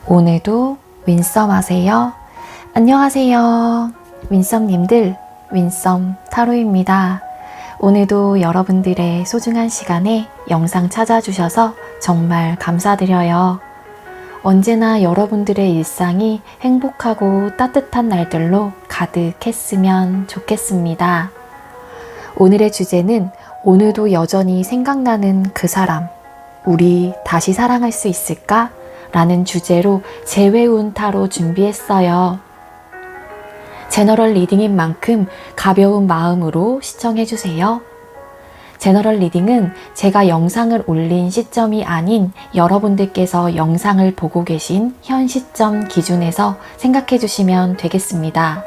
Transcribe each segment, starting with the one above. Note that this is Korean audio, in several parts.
오늘도 윈썸 하세요. 안녕하세요. 윈썸님들, 윈썸 타로입니다. 오늘도 여러분들의 소중한 시간에 영상 찾아주셔서 정말 감사드려요. 언제나 여러분들의 일상이 행복하고 따뜻한 날들로 가득했으면 좋겠습니다. 오늘의 주제는 오늘도 여전히 생각나는 그 사람, 우리 다시 사랑할 수 있을까? 라는 주제로 재회운 타로 준비했어요. 제너럴 리딩인 만큼 가벼운 마음으로 시청해주세요. 제너럴 리딩은 제가 영상을 올린 시점이 아닌 여러분들께서 영상을 보고 계신 현 시점 기준에서 생각해주시면 되겠습니다.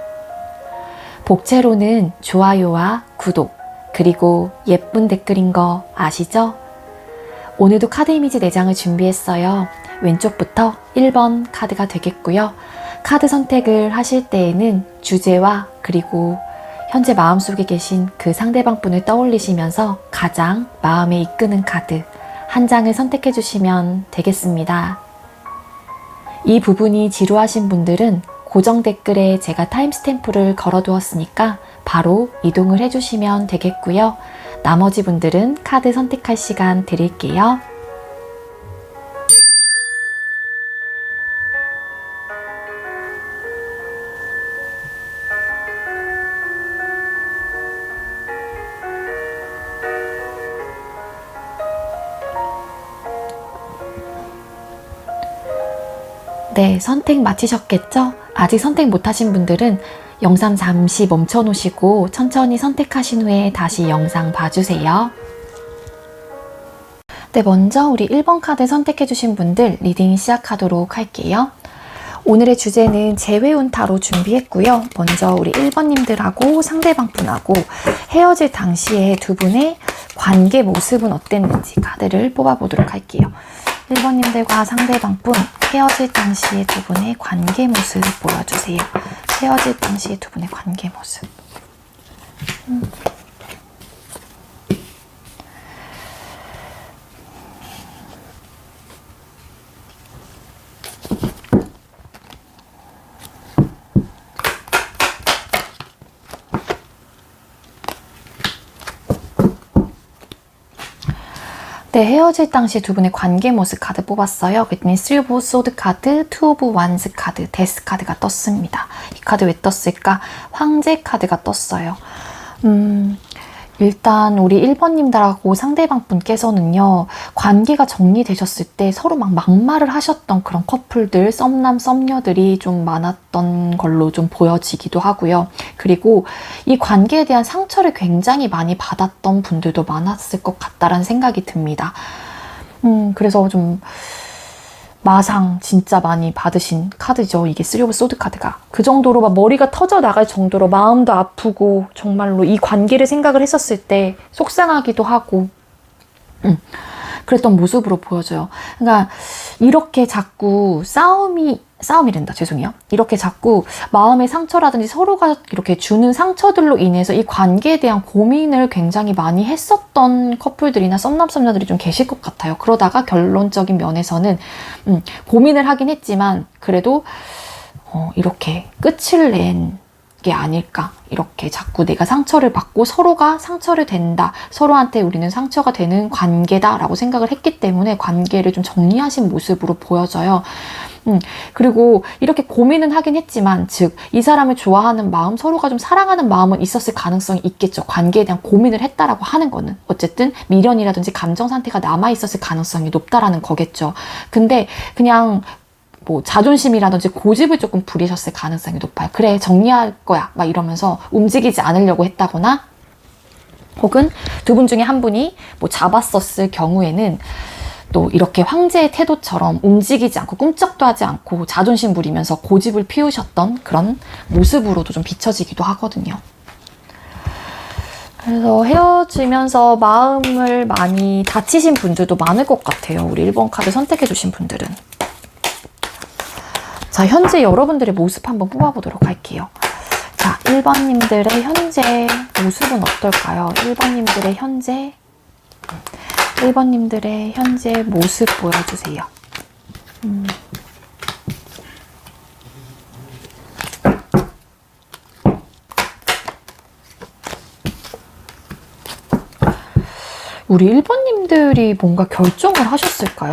복채로는 좋아요와 구독, 그리고 예쁜 댓글인 거 아시죠? 오늘도 카드 이미지 4장을 준비했어요. 왼쪽부터 1번 카드가 되겠고요. 카드 선택을 하실 때에는 주제와 그리고 현재 마음속에 계신 그 상대방 분을 떠올리시면서 가장 마음에 이끄는 카드 한 장을 선택해 주시면 되겠습니다. 이 부분이 지루하신 분들은 고정 댓글에 제가 타임스탬프를 걸어 두었으니까 바로 이동을 해주시면 되겠고요. 나머지 분들은 카드 선택할 시간 드릴게요. 네, 선택 마치셨겠죠? 아직 선택 못하신 분들은 영상 잠시 멈춰 놓으시고 천천히 선택하신 후에 다시 영상 봐주세요. 네, 먼저 우리 1번 카드 선택해 주신 분들 리딩 시작하도록 할게요. 오늘의 주제는 재회운 타로 준비했고요. 먼저 우리 1번님들하고 상대방 분하고 헤어질 당시에 두 분의 관계 모습은 어땠는지 카드를 뽑아보도록 할게요. 1번님들과 상대방 분 헤어질 당시의 두 분의 관계 모습 보여주세요. 헤어질 당시의 두 분의 관계 모습. 네, 헤어질 당시 두 분의 관계 모습 카드 뽑았어요. 그랬더니 3 of Swords 카드, 2 of Wands 카드, 데스 카드가 떴습니다. 이 카드 왜 떴을까? 황제 카드가 떴어요. 일단 우리 1번님들하고 상대방 분께서는요, 관계가 정리되셨을 때 서로 막 막말을 하셨던 그런 커플들, 썸남, 썸녀들이 좀 많았던 걸로 좀 보여지기도 하고요. 그리고 이 관계에 대한 상처를 굉장히 많이 받았던 분들도 많았을 것 같다라는 생각이 듭니다. 그래서 좀 마상 진짜 많이 받으신 카드죠. 이게 3 of Swords 카드가. 그 정도로 막 머리가 터져 나갈 정도로 마음도 아프고 정말로 이 관계를 생각을 했었을 때 속상하기도 하고 그랬던 모습으로 보여져요. 그러니까 이렇게 자꾸 싸움이란다. 죄송해요. 이렇게 자꾸 마음의 상처라든지 서로가 이렇게 주는 상처들로 인해서 이 관계에 대한 고민을 굉장히 많이 했었던 커플들이나 썸남 썸녀들이 좀 계실 것 같아요. 그러다가 결론적인 면에서는 고민을 하긴 했지만 그래도 이렇게 끝을 낸 게 아닐까. 이렇게 자꾸 내가 상처를 받고 서로가 상처를 된다. 서로한테 우리는 상처가 되는 관계다라고 생각을 했기 때문에 관계를 좀 정리하신 모습으로 보여져요. 그리고 이렇게 고민은 하긴 했지만 즉 이 사람을 좋아하는 마음, 서로가 좀 사랑하는 마음은 있었을 가능성이 있겠죠. 관계에 대한 고민을 했다라고 하는 거는 어쨌든 미련이라든지 감정 상태가 남아 있었을 가능성이 높다라는 거겠죠. 근데 그냥 뭐 자존심이라든지 고집을 조금 부리셨을 가능성이 높아요. 그래, 정리할 거야 막 이러면서 움직이지 않으려고 했다거나 혹은 두 분 중에 한 분이 뭐 잡았었을 경우에는 또 이렇게 황제의 태도처럼 움직이지 않고 꿈쩍도 하지 않고 자존심 부리면서 고집을 피우셨던 그런 모습으로도 좀 비춰지기도 하거든요. 그래서 헤어지면서 마음을 많이 다치신 분들도 많을 것 같아요. 우리 1번 카드 선택해 주신 분들은. 자, 현재 여러분들의 모습 한번 뽑아보도록 할게요. 자, 1번님들의 현재 모습은 어떨까요? 1번님들의 현재 모습 보여주세요. 우리 1번님들이 뭔가 결정을 하셨을까요?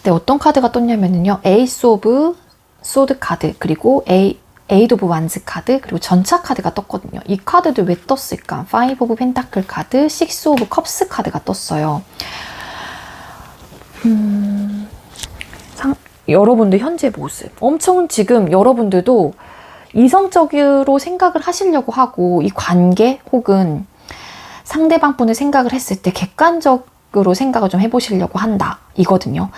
네, 어떤 카드가 떴냐면요. 에이스 오브 소드 카드, 그리고 에이드 오브 완즈 카드, 그리고 전차 카드가 떴거든요. 이 카드도 왜 떴을까? 5 오브 펜타클 카드, 6 오브 컵스 카드가 떴어요. 여러분들 현재 모습. 엄청 지금 여러분들도 이성적으로 생각을 하시려고 하고, 이 관계 혹은 상대방 분을 생각을 했을 때 객관적으로 생각을 좀 해보시려고 한다. 이거든요.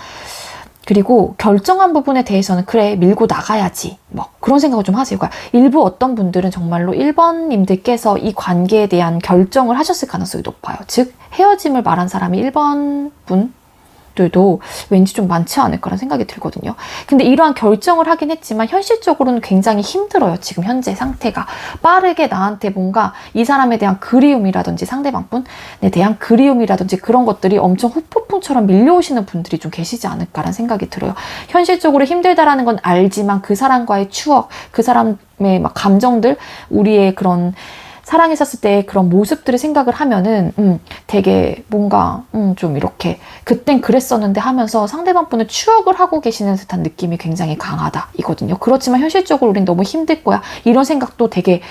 그리고 결정한 부분에 대해서는 그래 밀고 나가야지 뭐 그런 생각을 좀 하세요. 그러니까 일부 어떤 분들은 정말로 1번님들께서 이 관계에 대한 결정을 하셨을 가능성이 높아요. 즉 헤어짐을 말한 사람이 1번 분들도 왠지 좀 많지 않을까라는 생각이 들거든요. 근데 이러한 결정을 하긴 했지만 현실적으로는 굉장히 힘들어요. 지금 현재 상태가. 빠르게 나한테 뭔가 이 사람에 대한 그리움이라든지 상대방 분에 대한 그리움이라든지 그런 것들이 엄청 후폭풍처럼 밀려오시는 분들이 좀 계시지 않을까라는 생각이 들어요. 현실적으로 힘들다라는 건 알지만 그 사람과의 추억, 그 사람의 막 감정들, 우리의 그런 사랑했었을 때 그런 모습들을 생각을 하면은 되게 뭔가 좀 이렇게 그땐 그랬었는데 하면서 상대방 분을 추억을 하고 계시는 듯한 느낌이 굉장히 강하다 이거든요. 그렇지만 현실적으로 우린 너무 힘들 거야 이런 생각도 되게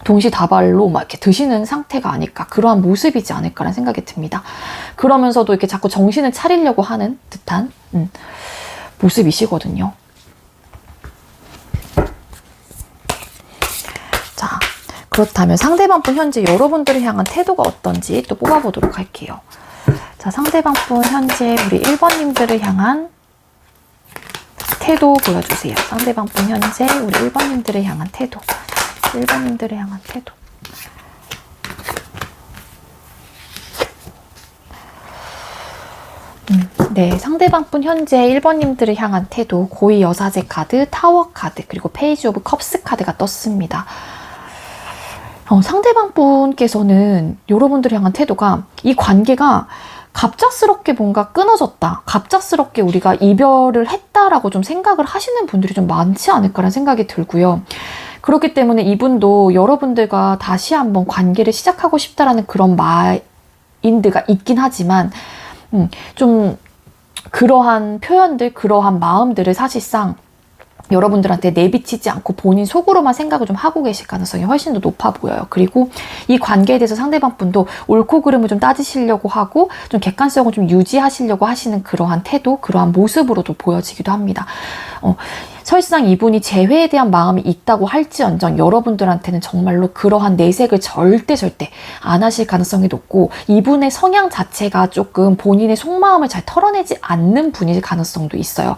동시다발로 막 이렇게 드시는 상태가 아닐까, 그러한 모습이지 않을까라는 생각이 듭니다. 그러면서도 이렇게 자꾸 정신을 차리려고 하는 듯한 모습이시거든요. 자, 그렇다면 상대방 분 현재 여러분들을 향한 태도가 어떤지 또 뽑아보도록 할게요. 자, 상대방 분 현재 우리 1번님들을 향한 태도 보여주세요. 상대방 분 현재 우리 1번님들을 향한 태도. 1번님들을 향한 태도. 네, 상대방 분 현재 1번님들을 향한 태도. 고위 여사제 카드, 타워 카드, 그리고 페이지 오브 컵스 카드가 떴습니다. 상대방 분께서는 여러분들을 향한 태도가, 이 관계가 갑작스럽게 뭔가 끊어졌다, 갑작스럽게 우리가 이별을 했다라고 좀 생각을 하시는 분들이 좀 많지 않을까라는 생각이 들고요. 그렇기 때문에 이분도 여러분들과 다시 한번 관계를 시작하고 싶다라는 그런 마인드가 있긴 하지만 좀 그러한 표현들, 그러한 마음들을 사실상 여러분들한테 내비치지 않고 본인 속으로만 생각을 좀 하고 계실 가능성이 훨씬 더 높아 보여요. 그리고 이 관계에 대해서 상대방 분도 옳고 그름을 좀 따지시려고 하고 좀 객관성을 좀 유지하시려고 하시는 그러한 태도, 그러한 모습으로도 보여지기도 합니다. 사실상 이분이 재회에 대한 마음이 있다고 할지언정 여러분들한테는 정말로 그러한 내색을 절대 안 하실 가능성이 높고, 이분의 성향 자체가 조금 본인의 속마음을 잘 털어내지 않는 분일 가능성도 있어요.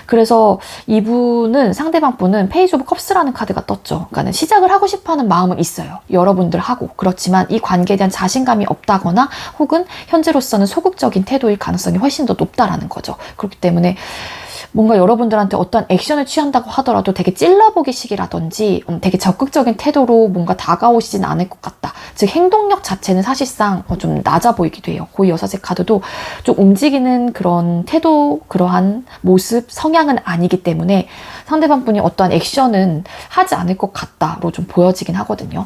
그래서 이분은, 상대방 분은 페이지 오브 컵스라는 카드가 떴죠. 그러니까 시작을 하고 싶어하는 마음은 있어요. 여러분들하고. 그렇지만 이 관계에 대한 자신감이 없다거나 혹은 현재로서는 소극적인 태도일 가능성이 훨씬 더 높다라는 거죠. 그렇기 때문에 뭔가 여러분들한테 어떤 액션을 취한다고 하더라도 되게 찔러보기식이라든지 되게 적극적인 태도로 뭔가 다가오시진 않을 것 같다. 즉 행동력 자체는 사실상 좀 낮아 보이기도 해요. 고위 여사제 카드도 좀 움직이는 그런 태도, 그러한 모습, 성향은 아니기 때문에 상대방 분이 어떠한 액션은 하지 않을 것 같다로 좀 보여지긴 하거든요.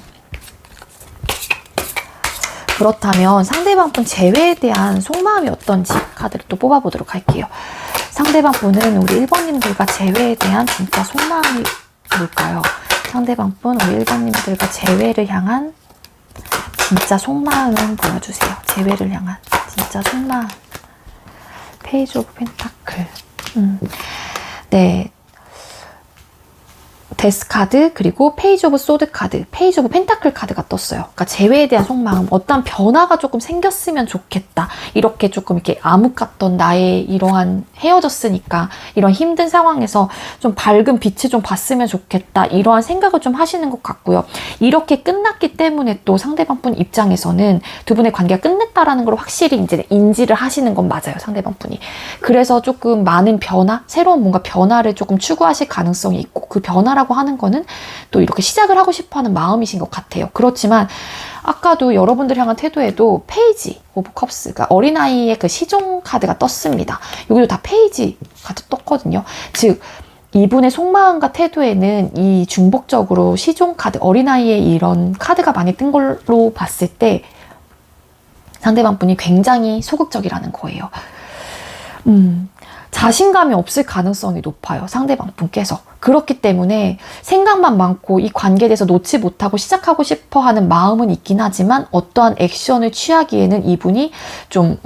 그렇다면 상대방 분 재회에 대한 속마음이 어떤지 카드를 또 뽑아보도록 할게요. 상대방 분은 우리 1번님들과 재회에 대한 진짜 속마음이 뭘까요? 상대방 분, 우리 1번님들과 재회를 향한 진짜 속마음 보여주세요. 재회를 향한 진짜 속마음. 페이지 오브 펜타클. 네. 데스 카드, 그리고 페이지 오브 소드 카드, 페이지 오브 펜타클 카드가 떴어요. 그러니까 재회에 대한 속마음, 어떤 변화가 조금 생겼으면 좋겠다. 이렇게 조금 이렇게 암흑 같던 나의 이러한 헤어졌으니까 이런 힘든 상황에서 좀 밝은 빛을 좀 봤으면 좋겠다. 이러한 생각을 좀 하시는 것 같고요. 이렇게 끝났기 때문에 또 상대방 분 입장에서는 두 분의 관계가 끝냈다라는 걸 확실히 이제 인지를 하시는 건 맞아요. 상대방 분이. 그래서 조금 많은 변화, 새로운 뭔가 변화를 조금 추구하실 가능성이 있고, 그 변화라고 하는 거는 또 이렇게 시작을 하고 싶어하는 마음이신 것 같아요. 그렇지만 아까도 여러분들 향한 태도에도 페이지 오브 컵스가 어린아이의 그 시종 카드가 떴습니다. 여기도 다 페이지 카드 떴거든요. 즉 이분의 속마음과 태도에는 이 중복적으로 시종 카드, 어린아이의 이런 카드가 많이 뜬 걸로 봤을 때 상대방 분이 굉장히 소극적이라는 거예요. 자신감이 없을 가능성이 높아요. 상대방 분께서. 그렇기 때문에 생각만 많고 이 관계에 대해서 놓지 못하고 시작하고 싶어 하는 마음은 있긴 하지만 어떠한 액션을 취하기에는 이분이 좀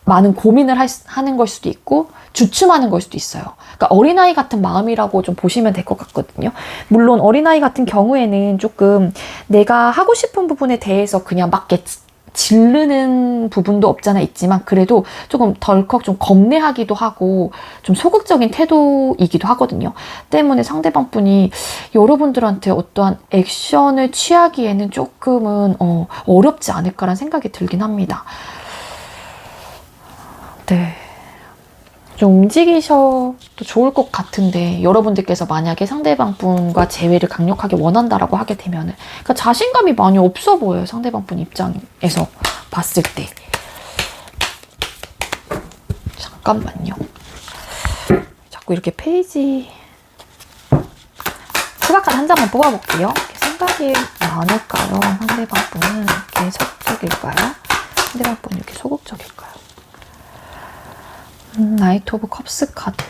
많은 고민을 하는 걸 수도 있고 주춤하는 걸 수도 있어요. 그러니까 어린아이 같은 마음이라고 좀 보시면 될 것 같거든요. 물론 어린아이 같은 경우에는 조금 내가 하고 싶은 부분에 대해서 그냥 막 지르는 부분도 없잖아 있지만 그래도 조금 덜컥 좀 겁내하기도 하고 좀 소극적인 태도이기도 하거든요. 때문에 상대방 분이 여러분들한테 어떠한 액션을 취하기에는 조금은 어렵지 않을까라는 생각이 들긴 합니다. 네. 좀 움직이셔도 좋을 것 같은데 여러분들께서 만약에 상대방 분과 재회를 강력하게 원한다라고 하게 되면은 그러니까 자신감이 많이 없어 보여요. 상대방 분 입장에서 봤을 때. 잠깐만요. 자꾸 이렇게 페이지 추가카드 한 장만 뽑아볼게요. 생각이 많을까요? 상대방 분은 이렇게 적극적일까요? 상대방 분은 이렇게 소극적일까요? 나이트 오브 컵스 카드.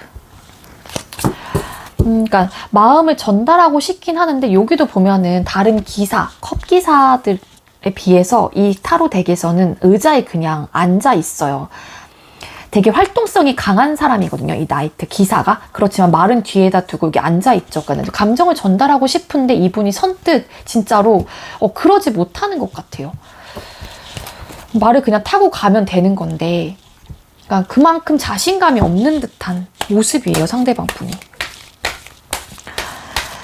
그러니까 마음을 전달하고 싶긴 하는데 여기도 보면은 다른 기사, 컵 기사들에 비해서 이 타로 덱에서는 의자에 그냥 앉아 있어요. 되게 활동성이 강한 사람이거든요. 이 나이트 기사가. 그렇지만 말은 뒤에다 두고 여기 앉아 있죠. 그러니까 감정을 전달하고 싶은데 이분이 선뜻 진짜로 그러지 못하는 것 같아요. 말을 그냥 타고 가면 되는 건데 그러니까 그만큼 자신감이 없는 듯한 모습이에요. 상대방 분이.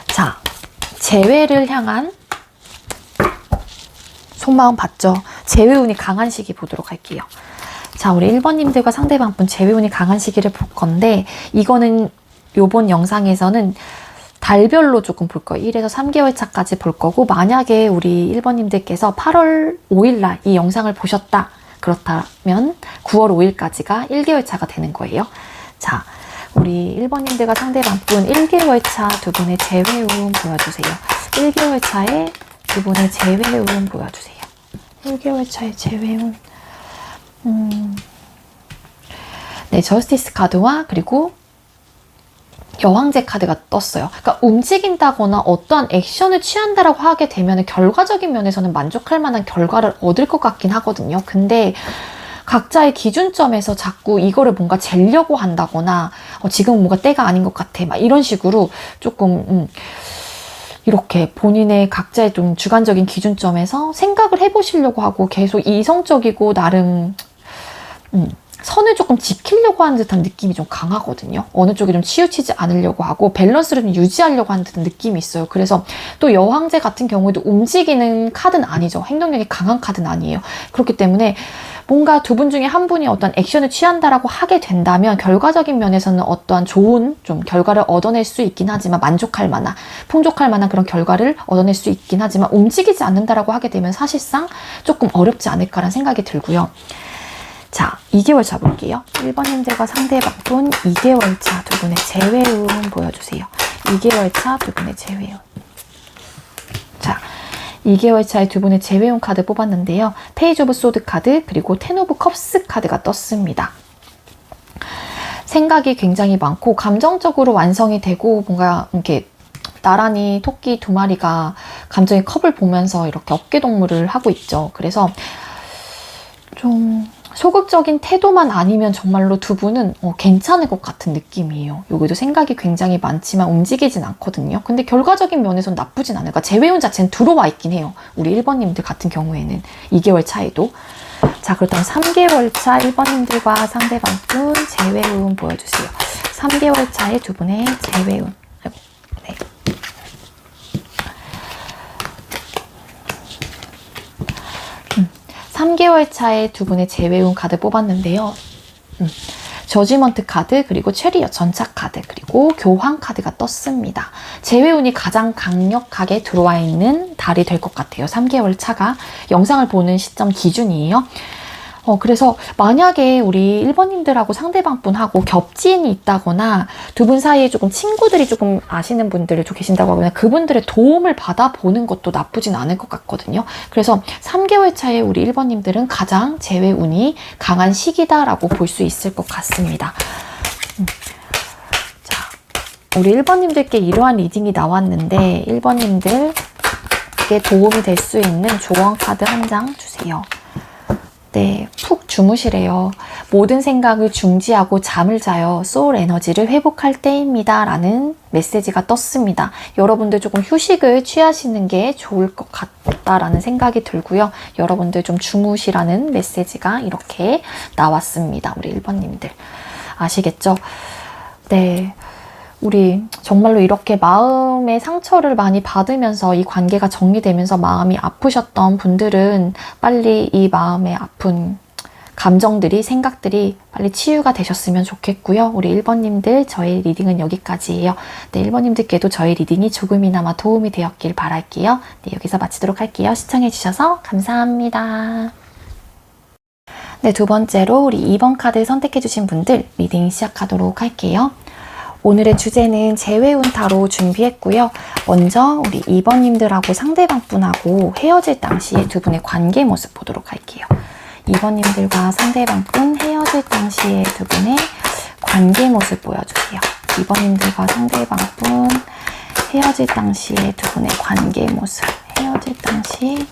자, 재회를 향한 속마음 봤죠? 재회운이 강한 시기 보도록 할게요. 자, 우리 1번님들과 상대방 분 재회운이 강한 시기를 볼 건데 이거는 요번 영상에서는 달별로 조금 볼 거예요. 1에서 3개월 차까지 볼 거고 만약에 우리 1번님들께서 8월 5일날 이 영상을 보셨다. 그렇다면 9월 5일까지가 1개월 차가 되는 거예요. 자, 우리 1번님들과 상대방 분 1개월 차 두 분의 재회운 보여주세요. 1개월 차에 두 분의 재회운 보여주세요. 1개월 차의 재회운. 네, 저스티스 카드와 그리고 여왕제 카드가 떴어요. 그러니까 움직인다거나 어떠한 액션을 취한다라고 하게 되면 결과적인 면에서는 만족할 만한 결과를 얻을 것 같긴 하거든요. 근데 각자의 기준점에서 자꾸 이거를 뭔가 재려고 한다거나 지금은 뭔가 때가 아닌 것 같아 막 이런 식으로 조금 이렇게 본인의 각자의 좀 주관적인 기준점에서 생각을 해보시려고 하고 계속 이성적이고 나름 선을 조금 지키려고 하는 듯한 느낌이 좀 강하거든요. 어느 쪽에 좀 치우치지 않으려고 하고 밸런스를 좀 유지하려고 하는 듯한 느낌이 있어요. 그래서 또 여왕제 같은 경우에도 움직이는 카드는 아니죠. 행동력이 강한 카드는 아니에요. 그렇기 때문에 뭔가 두 분 중에 한 분이 어떤 액션을 취한다라고 하게 된다면 결과적인 면에서는 어떠한 좋은 좀 결과를 얻어낼 수 있긴 하지만 만족할 만한, 풍족할 만한 그런 결과를 얻어낼 수 있긴 하지만 움직이지 않는다라고 하게 되면 사실상 조금 어렵지 않을까라는 생각이 들고요. 자, 2개월 차 볼게요. 1번님들과 상대방 분 2개월 차 두 분의 재회운 보여주세요. 2개월 차 두 분의 재회운. 자, 2개월 차에 두 분의 재회운 카드 뽑았는데요. 페이지 오브 소드 카드 그리고 텐 오브 컵스 카드가 떴습니다. 생각이 굉장히 많고 감정적으로 완성이 되고 뭔가 이렇게 나란히 토끼 두 마리가 감정의 컵을 보면서 이렇게 어깨동무를 하고 있죠. 그래서 좀 소극적인 태도만 아니면 정말로 두 분은 괜찮을 것 같은 느낌이에요. 여기도 생각이 굉장히 많지만 움직이진 않거든요. 근데 결과적인 면에서는 나쁘진 않아요. 그러니까 재회운 자체는 들어와 있긴 해요. 우리 1번님들 같은 경우에는 2개월 차에도. 자, 그렇다면 3개월 차 1번님들과 상대방 분 재회운 보여주세요. 3개월 차에 두 분의 재회운. 네. 3개월 차에 두 분의 재회운 카드 뽑았는데요. 저지먼트 카드, 그리고 체리엇 전차 카드, 그리고 교황 카드가 떴습니다. 재회운이 가장 강력하게 들어와 있는 달이 될 것 같아요. 3개월 차가 영상을 보는 시점 기준이에요. 그래서 만약에 우리 1번님들하고 상대방분하고 겹지인이 있다거나 두 분 사이에 조금 친구들이 조금 아시는 분들이 좀 계신다고 하거나 그분들의 도움을 받아보는 것도 나쁘진 않을 것 같거든요. 그래서 3개월 차에 우리 1번님들은 가장 재회 운이 강한 시기다라고 볼 수 있을 것 같습니다. 자, 우리 1번님들께 이러한 리딩이 나왔는데 1번님들께 도움이 될 수 있는 조언 카드 한 장 주세요. 네, 푹 주무시래요. 모든 생각을 중지하고 잠을 자요. 소울 에너지를 회복할 때입니다. 라는 메시지가 떴습니다. 여러분들 조금 휴식을 취하시는 게 좋을 것 같다라는 생각이 들고요. 여러분들 좀 주무시라는 메시지가 이렇게 나왔습니다. 우리 1번님들. 아시겠죠? 네. 우리 정말로 이렇게 마음의 상처를 많이 받으면서 이 관계가 정리되면서 마음이 아프셨던 분들은 빨리 이 마음의 아픈 감정들이, 생각들이 빨리 치유가 되셨으면 좋겠고요. 우리 1번님들 저의 리딩은 여기까지예요. 네, 1번님들께도 저의 리딩이 조금이나마 도움이 되었길 바랄게요. 네, 여기서 마치도록 할게요. 시청해주셔서 감사합니다. 네, 두 번째로 우리 2번 카드 선택해주신 분들 리딩 시작하도록 할게요. 오늘의 주제는 재회운 타로 준비했고요. 먼저 우리 2번님들하고 상대방분하고 헤어질 당시에 두 분의 관계 모습 보도록 할게요. 2번님들과 상대방분 헤어질 당시에 두 분의 관계 모습 보여주세요. 2번님들과 상대방분 헤어질 당시에 두 분의 관계 모습. 헤어질 당시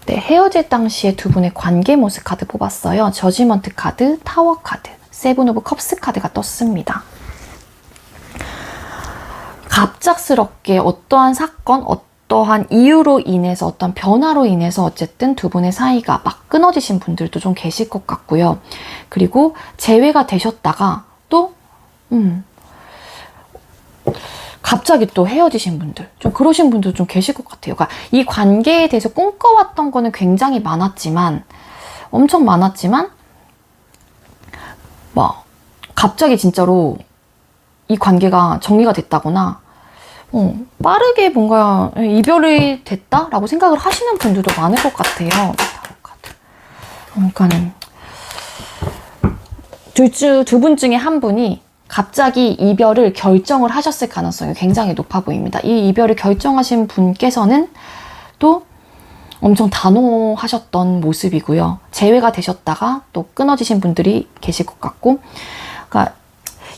네, 헤어질 당시에 두 분의 관계 모습 카드 뽑았어요. 저지먼트 카드, 타워 카드, 세븐 오브 컵스 카드가 떴습니다. 갑작스럽게 어떠한 사건, 어떠한 이유로 인해서 어떤 변화로 인해서 어쨌든 두 분의 사이가 막 끊어지신 분들도 좀 계실 것 같고요. 그리고 재회가 되셨다가 또 갑자기 또 헤어지신 분들, 좀 그러신 분들 좀 계실 것 같아요. 그러니까 이 관계에 대해서 꿈꿔왔던 거는 굉장히 많았지만, 엄청 많았지만, 막 갑자기 진짜로 이 관계가 정리가 됐다거나 빠르게 뭔가 이별이 됐다라고 생각을 하시는 분들도 많을 것 같아요. 그러니까는 두 분 중에 한 분이 갑자기 이별을 결정을 하셨을 가능성이 굉장히 높아 보입니다. 이 이별을 결정하신 분께서는 또 엄청 단호하셨던 모습이고요. 재회가 되셨다가 또 끊어지신 분들이 계실 것 같고, 그러니까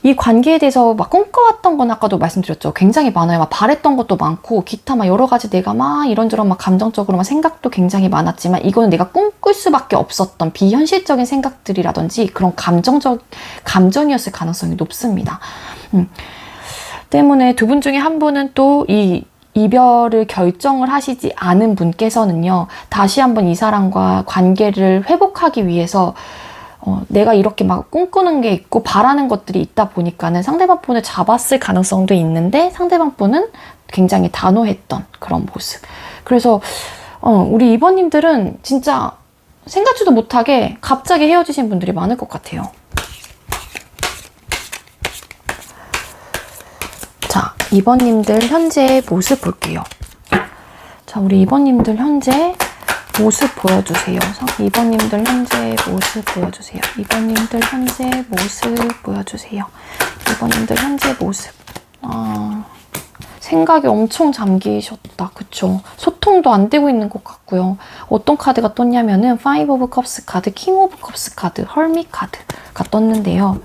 이 관계에 대해서 막 꿈꿔왔던 건 아까도 말씀드렸죠. 굉장히 많아요. 막 바랬던 것도 많고, 기타 막 여러 가지 내가 막 이런저런 막 감정적으로 막 생각도 굉장히 많았지만, 이거는 내가 꿈꿀 수밖에 없었던 비현실적인 생각들이라든지 그런 감정이었을 가능성이 높습니다. 때문에 두 분 중에 한 분은 또 이 이별을 결정을 하시지 않은 분께서는요, 다시 한번 이 사람과 관계를 회복하기 위해서 내가 이렇게 막 꿈꾸는 게 있고 바라는 것들이 있다 보니까는 상대방 분을 잡았을 가능성도 있는데 상대방 분은 굉장히 단호했던 그런 모습. 그래서 우리 2번님들은 진짜 생각지도 못하게 갑자기 헤어지신 분들이 많을 것 같아요. 자, 2번님들 현재의 모습 볼게요. 자, 우리 2번님들 현재 모습 보여주세요. 2번님들 현재 모습 보여주세요. 2번님들 현재 모습 보여주세요. 2번님들 현재 모습. 생각이 엄청 잠기셨다. 그쵸? 소통도 안 되고 있는 것 같고요. 어떤 카드가 떴냐면은 Five of Cups 카드, King of Cups 카드, Hermit 카드가 떴는데요.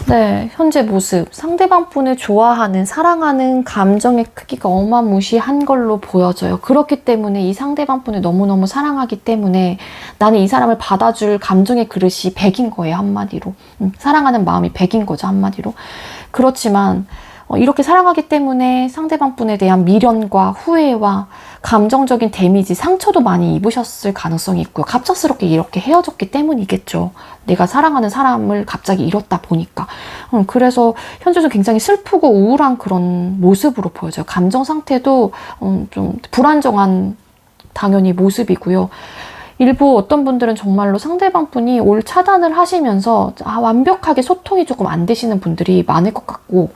네, 현재 모습. 상대방 분을 좋아하는, 사랑하는 감정의 크기가 어마무시한 걸로 보여져요. 그렇기 때문에 이 상대방 분을 너무너무 사랑하기 때문에 나는 이 사람을 받아줄 감정의 그릇이 100인 거예요, 한마디로. 사랑하는 마음이 100인 거죠, 한마디로. 그렇지만 이렇게 사랑하기 때문에 상대방 분에 대한 미련과 후회와 감정적인 데미지, 상처도 많이 입으셨을 가능성이 있고요. 갑작스럽게 이렇게 헤어졌기 때문이겠죠. 내가 사랑하는 사람을 갑자기 잃었다 보니까. 그래서 현재는 굉장히 슬프고 우울한 그런 모습으로 보여져요. 감정 상태도 좀 불안정한 당연히 모습이고요. 일부 어떤 분들은 정말로 상대방 분이 올 차단을 하시면서 완벽하게 소통이 조금 안 되시는 분들이 많을 것 같고,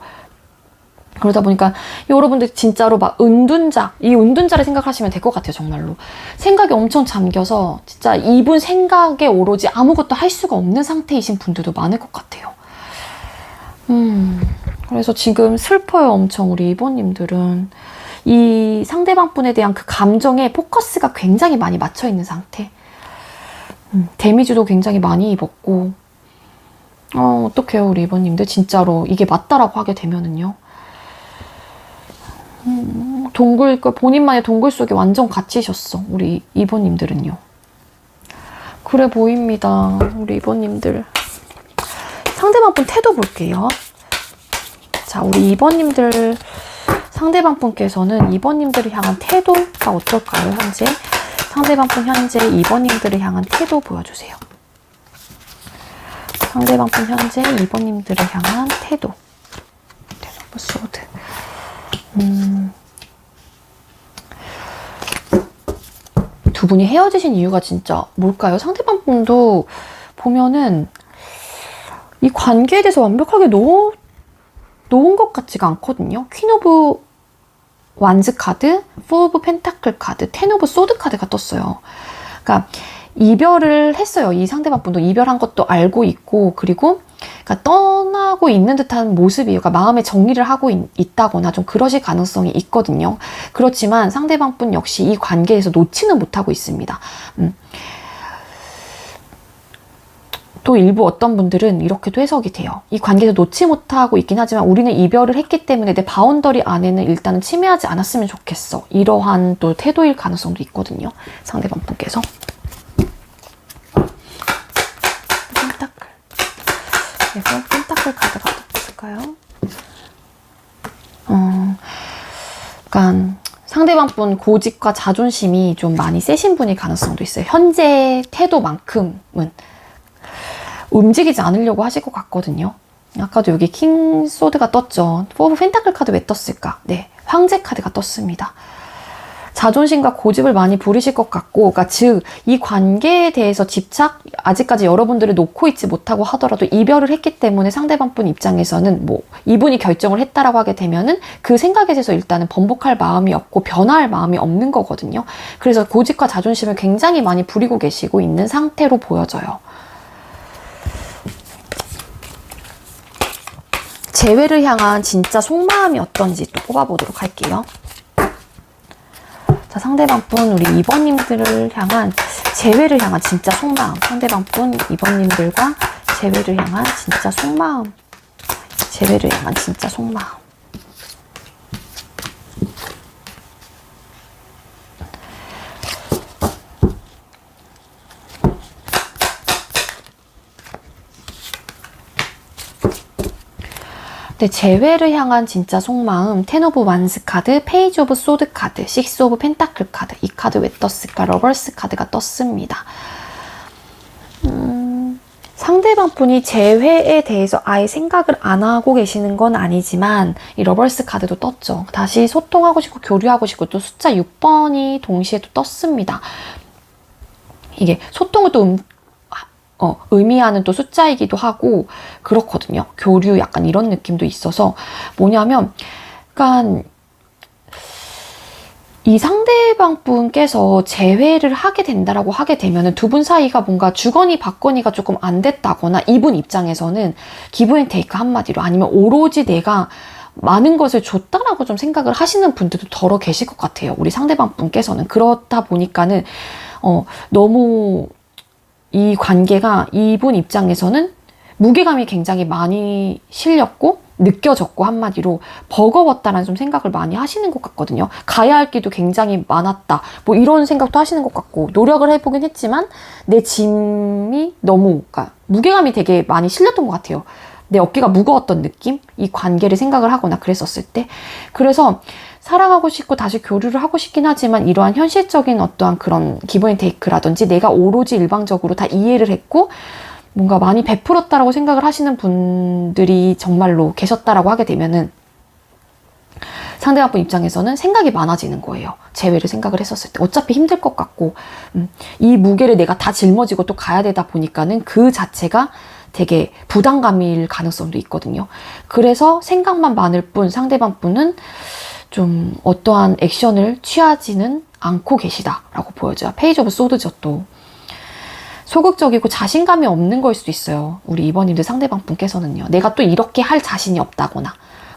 그러다 보니까 여러분들 진짜로 막 은둔자, 이 은둔자를 생각하시면 될 것 같아요. 정말로. 생각이 엄청 잠겨서 진짜 이분 생각에 오로지 아무것도 할 수가 없는 상태이신 분들도 많을 것 같아요. 그래서 지금 슬퍼요. 엄청 우리 이번님들은. 이 상대방 분에 대한 그 감정에 포커스가 굉장히 많이 맞춰 있는 상태. 데미지도 굉장히 많이 입었고. 어떡해요, 우리 이번님들. 진짜로 이게 맞다라고 하게 되면은요. 본인만의 동굴 속에 완전 갇히셨어. 우리 이번님들은요. 그래 보입니다. 우리 이번님들. 상대방 분 태도 볼게요. 자, 우리 이번님들, 상대방 분께서는 이번님들을 향한 태도가 어떨까요, 현재? 상대방 분 현재 이번님들을 향한 태도 보여주세요. 상대방 분 현재 이번님들을 향한 태도. 소드. 두 분이 헤어지신 이유가 진짜 뭘까요? 상대방 분도 보면은 이 관계에 대해서 완벽하게 놓은 것 같지가 않거든요. 퀸 오브 완즈 카드, 포 오브 펜타클 카드, 텐 오브 소드 카드가 떴어요. 그러니까 이별을 했어요. 이 상대방 분도 이별한 것도 알고 있고, 그리고 그러니까 떠나고 있는 듯한 모습이에요. 그러니까 마음의 정리를 하고 있다거나 좀 그러실 가능성이 있거든요. 그렇지만 상대방 분 역시 이 관계에서 놓지는 못하고 있습니다. 또 일부 어떤 분들은 이렇게도 해석이 돼요. 이 관계에서 놓지 못하고 있긴 하지만 우리는 이별을 했기 때문에 내 바운더리 안에는 일단은 침해하지 않았으면 좋겠어. 이러한 또 태도일 가능성도 있거든요. 상대방 분께서. 그래서 펜타클 카드가 어떨까요? 그러니까 상대방 분 고집과 자존심이 좀 많이 세신 분일 가능성도 있어요. 현재 태도만큼은 움직이지 않으려고 하실 것 같거든요. 아까도 여기 킹 소드가 떴죠. 포 펜타클 카드 왜 떴을까? 네, 황제 카드가 떴습니다. 자존심과 고집을 많이 부리실 것 같고, 그러니까 즉 이 관계에 대해서 집착, 아직까지 여러분들을 놓고 있지 못하고 하더라도 이별을 했기 때문에 상대방 분 입장에서는 뭐 이분이 결정을 했다라고 하게 되면은 그 생각에 대해서 일단은 번복할 마음이 없고 변화할 마음이 없는 거거든요. 그래서 고집과 자존심을 굉장히 많이 부리고 계시고 있는 상태로 보여져요. 재회를 향한 진짜 속마음이 어떤지 또 뽑아보도록 할게요. 자, 상대방 분, 우리 2번님들을 향한 재회를 향한 진짜 속마음. 상대방 분, 2번님들과 재회를 향한 진짜 속마음. 재회를 향한 진짜 속마음. 네, 재회를 향한 진짜 속마음, 텐 오브 완스 카드, 페이지 오브 소드 카드, 식스 오브 펜타클 카드. 이 카드 왜 떴을까? 러버스 카드가 떴습니다. 상대방 분이 재회에 대해서 아예 생각을 안 하고 계시는 건 아니지만 이 러버스 카드도 떴죠. 다시 소통하고 싶고 교류하고 싶고 또 숫자 6번이 동시에 또 떴습니다. 이게 소통을 또 의미하는 또 숫자이기도 하고 그렇거든요. 교류 약간 이런 느낌도 있어서 뭐냐면 약간 이 상대방 분께서 재회를 하게 된다라고 하게 되면은 두 분 사이가 뭔가 주거니 받거니가 조금 안 됐다거나 이분 입장에서는 기브 앤 테이크 한마디로 아니면 오로지 내가 많은 것을 줬다라고 좀 생각을 하시는 분들도 더러 계실 것 같아요. 우리 상대방 분께서는. 그렇다 보니까는 너무 이 관계가 이분 입장에서는 무게감이 굉장히 많이 실렸고 느껴졌고 한마디로 버거웠다라는 좀 생각을 많이 하시는 것 같거든요. 가야 할 길도 굉장히 많았다. 뭐 이런 생각도 하시는 것 같고 노력을 해보긴 했지만 내 짐이 너무 그러니까 무게감이 되게 많이 실렸던 것 같아요. 내 어깨가 무거웠던 느낌? 이 관계를 생각을 하거나 그랬었을 때. 그래서 사랑하고 싶고 다시 교류를 하고 싶긴 하지만 이러한 현실적인 어떠한 그런 기브 앤 테이크라든지 내가 오로지 일방적으로 다 이해를 했고 뭔가 많이 베풀었다라고 생각을 하시는 분들이 정말로 계셨다라고 하게 되면은 상대방 분 입장에서는 생각이 많아지는 거예요. 재회를 생각을 했었을 때. 어차피 힘들 것 같고 이 무게를 내가 다 짊어지고 또 가야 되다 보니까는 그 자체가 되게 부담감일 가능성도 있거든요. 그래서 생각만 많을 뿐 상대방 분은 좀 어떠한 액션을 취하지는 않고 계시다라고 보여져요. 페이지 오브 소드죠, 또. 소극적이고 자신감이 없는 걸 수도 있어요. 우리 2번님들 상대방 분께서는요. 내가 또 이렇게 할 자신이 없다거나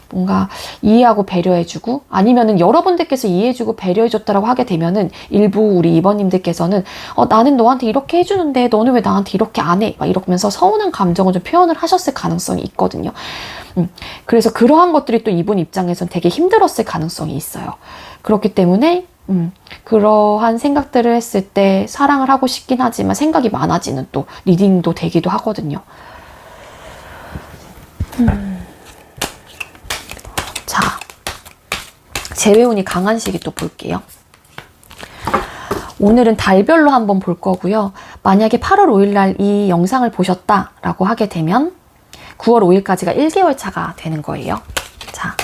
뭔가 이해하고 배려해주고 아니면은 여러분들께서 이해해주고 배려해줬다라고 하게 되면은 일부 우리 2번님들께서는 나는 너한테 이렇게 해주는데 너는 왜 나한테 이렇게 안 해? 막 이러면서 서운한 감정을 좀 표현을 하셨을 가능성이 있거든요. 그래서 그러한 것들이 또 이분 입장에선 되게 힘들었을 가능성이 있어요. 그렇기 때문에 그러한 생각들을 했을 때 사랑을 하고 싶긴 하지만 생각이 많아지는 또 리딩도 되기도 하거든요. 자, 재회운이 강한 시기 또 볼게요. 오늘은 달별로 한번 볼 거고요. 만약에 8월 5일 날 이 영상을 보셨다라고 하게 되면 9월 5일까지가 1개월 차가 되는 거예요. 자,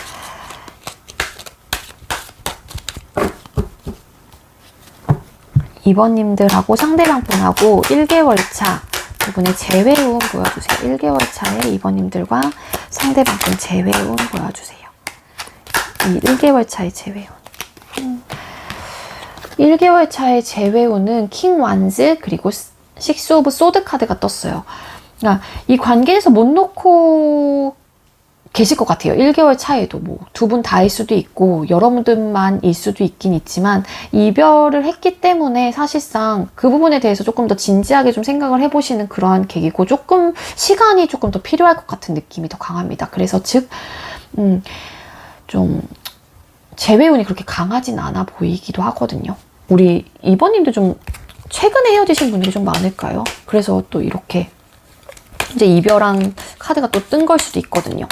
이번님들하고 상대방 분하고 1개월 차 두 분의 재회운 보여주세요. 1개월 차에 이번님들과 상대방 분 재회운 보여주세요. 이 1개월 차의 재회운. 1개월 차의 재회운은 킹 완즈 그리고 식스 오브 소드 카드가 떴어요. 그러니까 이 관계에서 못 놓고 계실 것 같아요. 1개월 차에도 뭐 두 분 다일 수도 있고 여러분들만일 수도 있긴 있지만 이별을 했기 때문에 사실상 그 부분에 대해서 조금 더 진지하게 좀 생각을 해보시는 그러한 계기고 조금 시간이 조금 더 필요할 것 같은 느낌이 더 강합니다. 그래서 즉 좀 재회운이 그렇게 강하진 않아 보이기도 하거든요. 우리 이번님도 좀 최근에 헤어지신 분들이 좀 많을까요? 그래서 또 이렇게 이제 이별한 카드가 또 뜬 걸 수도 있거든요.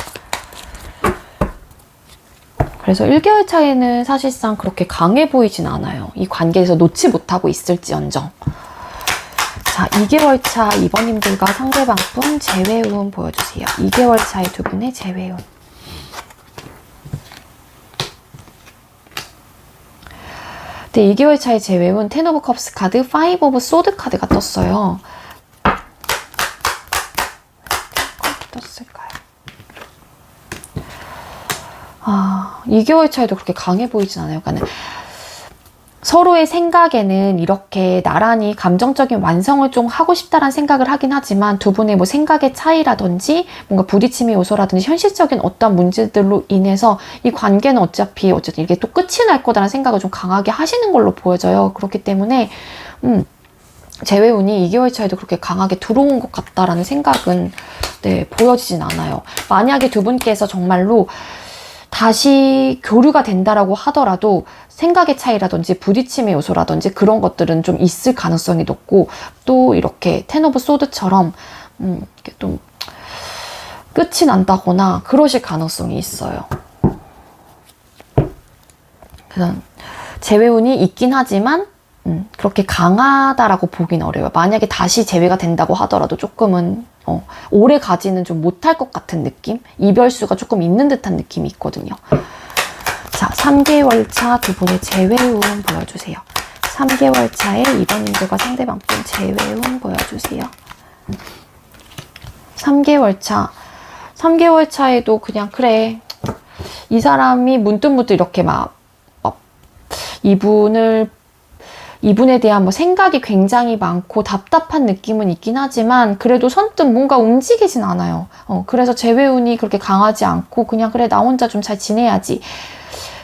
그래서 1개월 차에는 사실상 그렇게 강해 보이진 않아요. 이 관계에서 놓지 못하고 있을지언정. 자, 2개월 차 이번님들과 상대방 분 재회운 보여주세요. 2개월 차의 두 분의 재회운. 네, 2개월 차의 재회운 텐 오브 컵스 카드, 파이브 오브 소드 카드가 떴어요. 떴을까요? 2개월 차에도 그렇게 강해 보이진 않아요. 그러니까 서로의 생각에는 이렇게 나란히 감정적인 완성을 좀 하고 싶다라는 생각을 하긴 하지만 두 분의 뭐 생각의 차이라든지 뭔가 부딪힘의 요소라든지 현실적인 어떤 문제들로 인해서 이 관계는 어차피 어쨌든 이게 또 끝이 날 거다라는 생각을 좀 강하게 하시는 걸로 보여져요. 그렇기 때문에 재회운이 2개월 차에도 그렇게 강하게 들어온 것 같다라는 생각은 보여지진 않아요. 만약에 두 분께서 정말로 다시 교류가 된다라고 하더라도 생각의 차이라든지 부딪힘의 요소라든지 그런 것들은 좀 있을 가능성이 높고 또 이렇게 텐 오브 소드처럼 이렇게 좀 끝이 난다거나 그러실 가능성이 있어요. 그래서 재회운이 있긴 하지만 그렇게 강하다라고 보긴 어려워요. 만약에 다시 재회가 된다고 하더라도 조금은 오래 가지는 좀 못할 것 같은 느낌? 이별수가 조금 있는 듯한 느낌이 있거든요. 자, 3개월 차 두 분의 재회운 보여주세요. 3개월 차에 이번님들과 상대방 분 재회운 보여주세요. 3개월 차. 3개월 차에도 그냥 그래. 이 사람이 문득문득 이렇게 막 이분에 대한 뭐 생각이 굉장히 많고 답답한 느낌은 있긴 하지만 그래도 선뜻 뭔가 움직이진 않아요. 그래서 재회운이 그렇게 강하지 않고 그냥 그래 나 혼자 좀 잘 지내야지.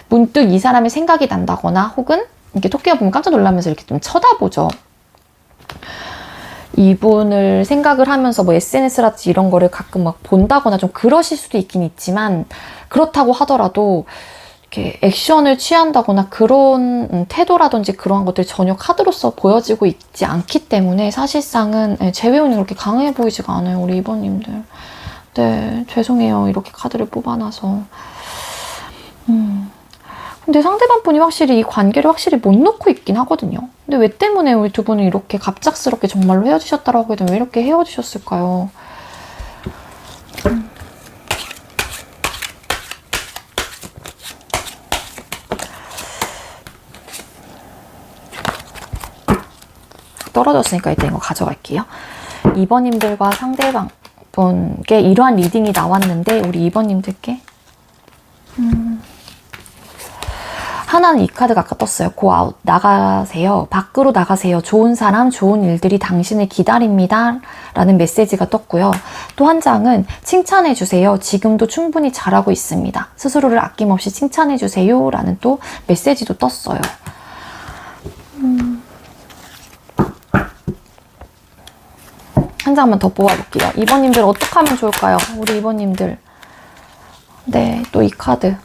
문득 이 사람의 생각이 난다거나 혹은 이렇게 토끼가 보면 깜짝 놀라면서 이렇게 좀 쳐다보죠. 이분을 생각을 하면서 뭐 SNS라든지 이런 거를 가끔 막 본다거나 좀 그러실 수도 있긴 있지만 그렇다고 하더라도 이렇게 액션을 취한다거나 그런 태도라든지 그러한 것들이 전혀 카드로서 보여지고 있지 않기 때문에 사실상은 재회운이 그렇게 강해 보이지가 않아요. 우리 이번님들. 네, 죄송해요. 이렇게 카드를 뽑아놔서. 근데 상대방 분이 확실히 이 관계를 확실히 못 놓고 있긴 하거든요. 근데 왜 때문에 우리 두 분은 이렇게 갑작스럽게 정말로 헤어지셨다라고 하게 되면 왜 이렇게 헤어지셨을까요? 떨어졌으니까 일단 이거 가져갈게요. 2번님들과 상대방 분께 이러한 리딩이 나왔는데 우리 2번님들께 하나는 이 카드가 아까 떴어요. Go out. 나가세요. 밖으로 나가세요. 좋은 사람, 좋은 일들이 당신을 기다립니다. 라는 메시지가 떴고요. 또 한 장은 칭찬해 주세요. 지금도 충분히 잘하고 있습니다. 스스로를 아낌없이 칭찬해 주세요. 라는 또 메시지도 떴어요. 한 장만 더 뽑아볼게요. 2번님들 어떻게 하면 좋을까요? 우리 2번님들. 네, 또 이 카드.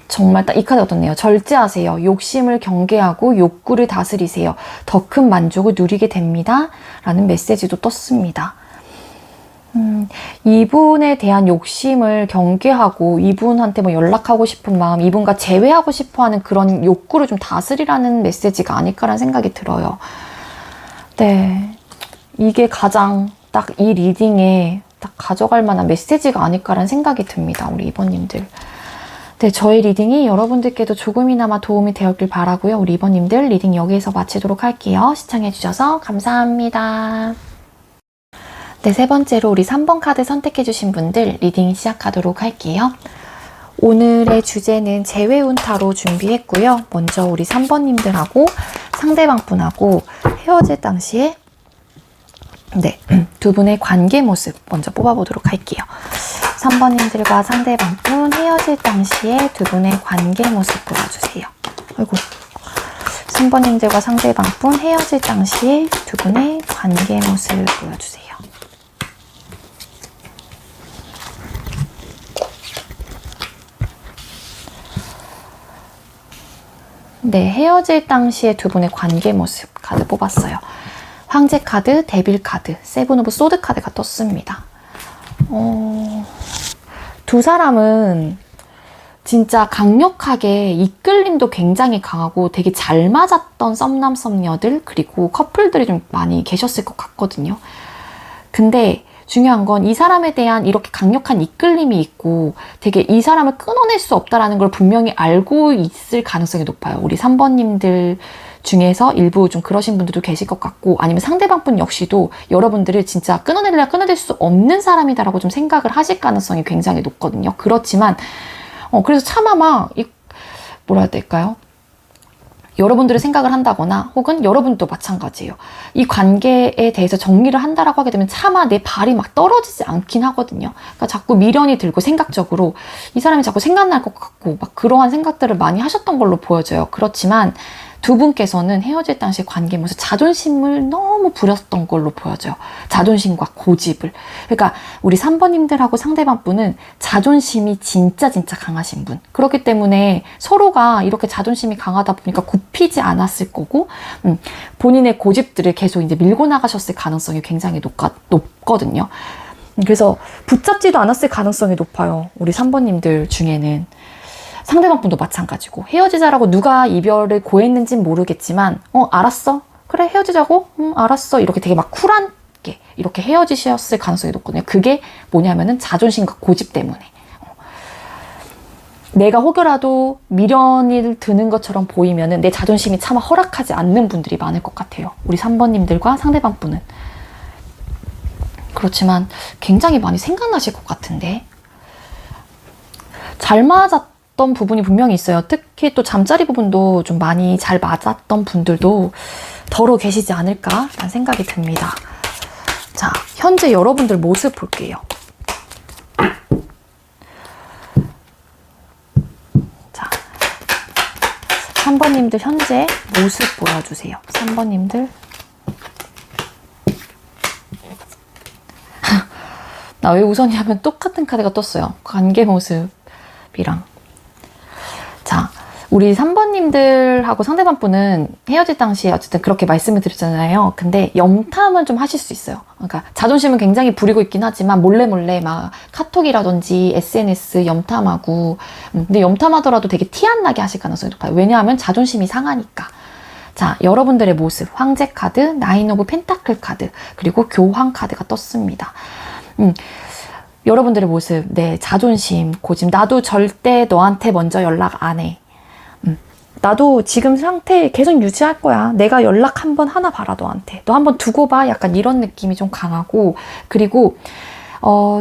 정말 딱 이 카드가 떴네요. 절제하세요. 욕심을 경계하고 욕구를 다스리세요. 더 큰 만족을 누리게 됩니다. 라는 메시지도 떴습니다. 이분에 대한 욕심을 경계하고 이분한테 뭐 연락하고 싶은 마음, 이분과 재회하고 싶어하는 그런 욕구를 좀 다스리라는 메시지가 아닐까라는 생각이 들어요. 네, 이게 가장 딱 이 리딩에 딱 가져갈 만한 메시지가 아닐까라는 생각이 듭니다. 우리 2번님들. 네, 저희 리딩이 여러분들께도 조금이나마 도움이 되었길 바라고요. 우리 2번님들 리딩 여기에서 마치도록 할게요. 시청해주셔서 감사합니다. 네, 세 번째로 우리 3번 카드 선택해주신 분들 리딩 시작하도록 할게요. 오늘의 주제는 재회운 타로 준비했고요. 먼저 우리 3번님들하고 상대방 분하고 헤어질 당시에 두 분의 관계 모습 먼저 뽑아보도록 할게요. 3번님들과 상대방분 헤어질 당시에 두 분의 관계 모습 보여주세요. 아이고. 3번님들과 상대방분 헤어질 당시에 두 분의 관계 모습 보여주세요. 네, 헤어질 당시에 두 분의 관계 모습 카드 뽑았어요. 황제 카드, 데빌 카드, 세븐 오브 소드 카드가 떴습니다. 두 사람은 진짜 강력하게 이끌림도 굉장히 강하고 되게 잘 맞았던 썸남 썸녀들 그리고 커플들이 좀 많이 계셨을 것 같거든요. 근데 중요한 건 이 사람에 대한 이렇게 강력한 이끌림이 있고 되게 이 사람을 끊어낼 수 없다라는 걸 분명히 알고 있을 가능성이 높아요. 우리 3번님들 중에서 일부 좀 그러신 분들도 계실 것 같고 아니면 상대방 분 역시도 여러분들을 진짜 끊어내려 끊어낼 수 없는 사람이다라고 좀 생각을 하실 가능성이 굉장히 높거든요. 그렇지만 그래서 차마 뭐라 해야 될까요? 여러분들의 생각을 한다거나 혹은 여러분도 마찬가지예요. 이 관계에 대해서 정리를 한다라고 하게 되면 차마 내 발이 막 떨어지지 않긴 하거든요. 그러니까 자꾸 미련이 들고 생각적으로 이 사람이 자꾸 생각날 것 같고 막 그러한 생각들을 많이 하셨던 걸로 보여져요. 그렇지만 두 분께서는 헤어질 당시 관계 모습 자존심을 너무 부렸던 걸로 보여져요. 자존심과 고집을. 그러니까 우리 3번님들하고 상대방 분은 자존심이 진짜 강하신 분. 그렇기 때문에 서로가 이렇게 자존심이 강하다 보니까 굽히지 않았을 거고 본인의 고집들을 계속 이제 밀고 나가셨을 가능성이 굉장히 높거든요. 그래서 붙잡지도 않았을 가능성이 높아요. 우리 3번님들 중에는. 상대방 분도 마찬가지고 헤어지자라고 누가 이별을 고했는지는 모르겠지만 알았어? 그래 헤어지자고? 알았어. 이렇게 되게 막 쿨하게 이렇게 헤어지셨을 가능성이 높거든요. 그게 뭐냐면은 자존심과 고집 때문에 내가 혹여라도 미련이 드는 것처럼 보이면은 내 자존심이 차마 허락하지 않는 분들이 많을 것 같아요. 우리 3번님들과 상대방 분은. 그렇지만 굉장히 많이 생각나실 것 같은데 잘 맞았던 부분이 분명히 있어요. 특히 또 잠자리 부분도 좀 많이 잘 맞았던 분들도 더러 계시지 않을까라는 생각이 듭니다. 자, 현재 여러분들 모습 볼게요. 자, 3번님들 현재 모습 보여주세요. 3번님들. 나 왜 웃었냐면 똑같은 카드가 떴어요. 관계 모습이랑. 자, 우리 3번님들하고 상대방 분은 헤어질 당시에 어쨌든 그렇게 말씀을 드렸잖아요. 근데 염탐은 좀 하실 수 있어요. 그러니까 자존심은 굉장히 부리고 있긴 하지만 몰래 막 카톡이라든지 SNS 염탐하고 근데 염탐하더라도 되게 티 안 나게 하실 가능성이 높아요. 왜냐하면 자존심이 상하니까. 자, 여러분들의 모습, 황제 카드, 나인 오브 펜타클 카드, 그리고 교황 카드가 떴습니다. 여러분들의 모습, 네, 자존심, 고집. 나도 절대 너한테 먼저 연락 안 해. 나도 지금 상태 계속 유지할 거야. 내가 연락 한번 하나 봐라, 너한테. 너 한번 두고 봐. 약간 이런 느낌이 좀 강하고. 그리고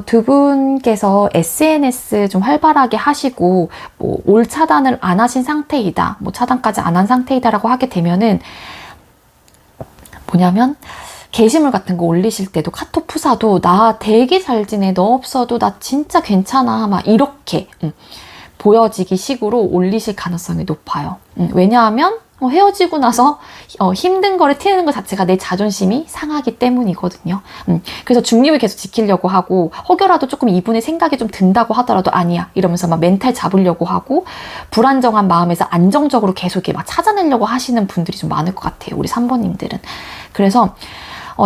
두 분께서 SNS 좀 활발하게 하시고, 뭐, 올 차단을 안 하신 상태이다, 뭐, 차단까지 안 한 상태이다라고 하게 되면은, 뭐냐면, 게시물 같은 거 올리실 때도 카톡 프사도 나 되게 잘 지내, 너 없어도 나 진짜 괜찮아, 막 이렇게 보여지기 식으로 올리실 가능성이 높아요. 왜냐하면 헤어지고 나서 힘든 거를 티내는 것 자체가 내 자존심이 상하기 때문이거든요. 그래서 중립을 계속 지키려고 하고, 혹여라도 조금 이분의 생각이 좀 든다고 하더라도 아니야 이러면서 막 멘탈 잡으려고 하고, 불안정한 마음에서 안정적으로 계속 이렇게 막 찾아내려고 하시는 분들이 좀 많을 것 같아요, 우리 3번님들은. 그래서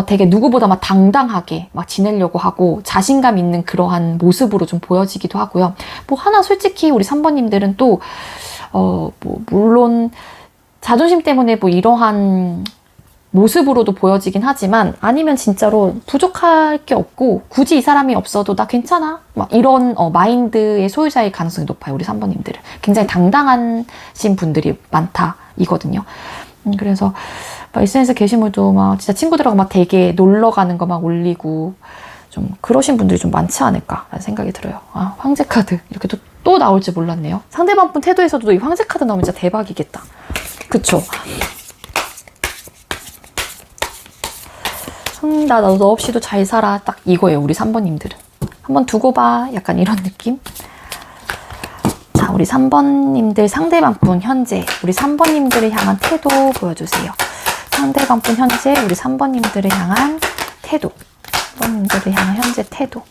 되게 누구보다 막 당당하게 막 지내려고 하고 자신감 있는 그러한 모습으로 좀 보여지기도 하고요. 뭐 하나 솔직히 우리 3번님들은 또 뭐 물론 자존심 때문에 뭐 이러한 모습으로도 보여지긴 하지만, 아니면 진짜로 부족할 게 없고 굳이 이 사람이 없어도 나 괜찮아 막 이런 마인드의 소유자일 가능성이 높아요, 우리 3번님들은. 굉장히 당당하신 분들이 많다 이거든요. 그래서 SNS 게시물도 막 진짜 친구들하고 막 되게 놀러 가는 거 막 올리고 좀 그러신 분들이 좀 많지 않을까라는 생각이 들어요. 아, 황제 카드 이렇게 또 나올지 몰랐네요. 상대방 분 태도에서도 이 황제 카드 나오면 진짜 대박이겠다. 그쵸? 나 너 없이도 잘 살아, 딱 이거예요, 우리 3번님들은. 한번 두고 봐, 약간 이런 느낌? 자, 우리 3번님들 상대방 분 현재 우리 3번님들을 향한 태도 보여주세요. 상대방 분 현재 우리 3번님들을 향한 태도. 3번님들을 향한 현재 태도.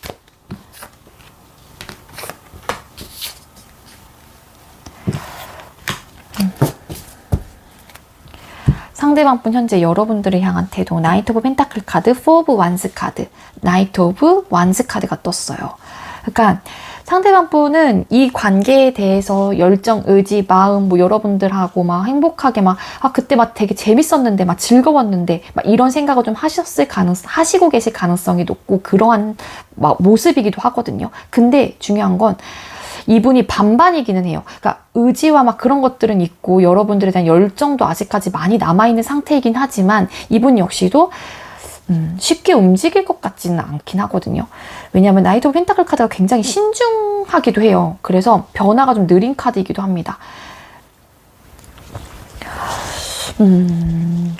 상대방 분 현재 여러분들을 향한 태도. 나이트 오브 펜타클 카드, 포 오브 완스 카드, 나이트 오브 완스 카드가 떴어요. 그러니까 상대방 분은 이 관계에 대해서 열정, 의지, 마음, 뭐 여러분들하고 막 행복하게 막, 그때 막 되게 재밌었는데, 막 즐거웠는데, 막 이런 생각을 좀 하시고 계실 가능성이 높고, 그러한 막 모습이기도 하거든요. 근데 중요한 건 이분이 반반이기는 해요. 그러니까 의지와 막 그런 것들은 있고, 여러분들에 대한 열정도 아직까지 많이 남아있는 상태이긴 하지만, 이분 역시도 쉽게 움직일 것 같지는 않긴 하거든요. 왜냐하면 나이트 오브 펜타클 카드가 굉장히 신중하기도 해요. 그래서 변화가 좀 느린 카드이기도 합니다.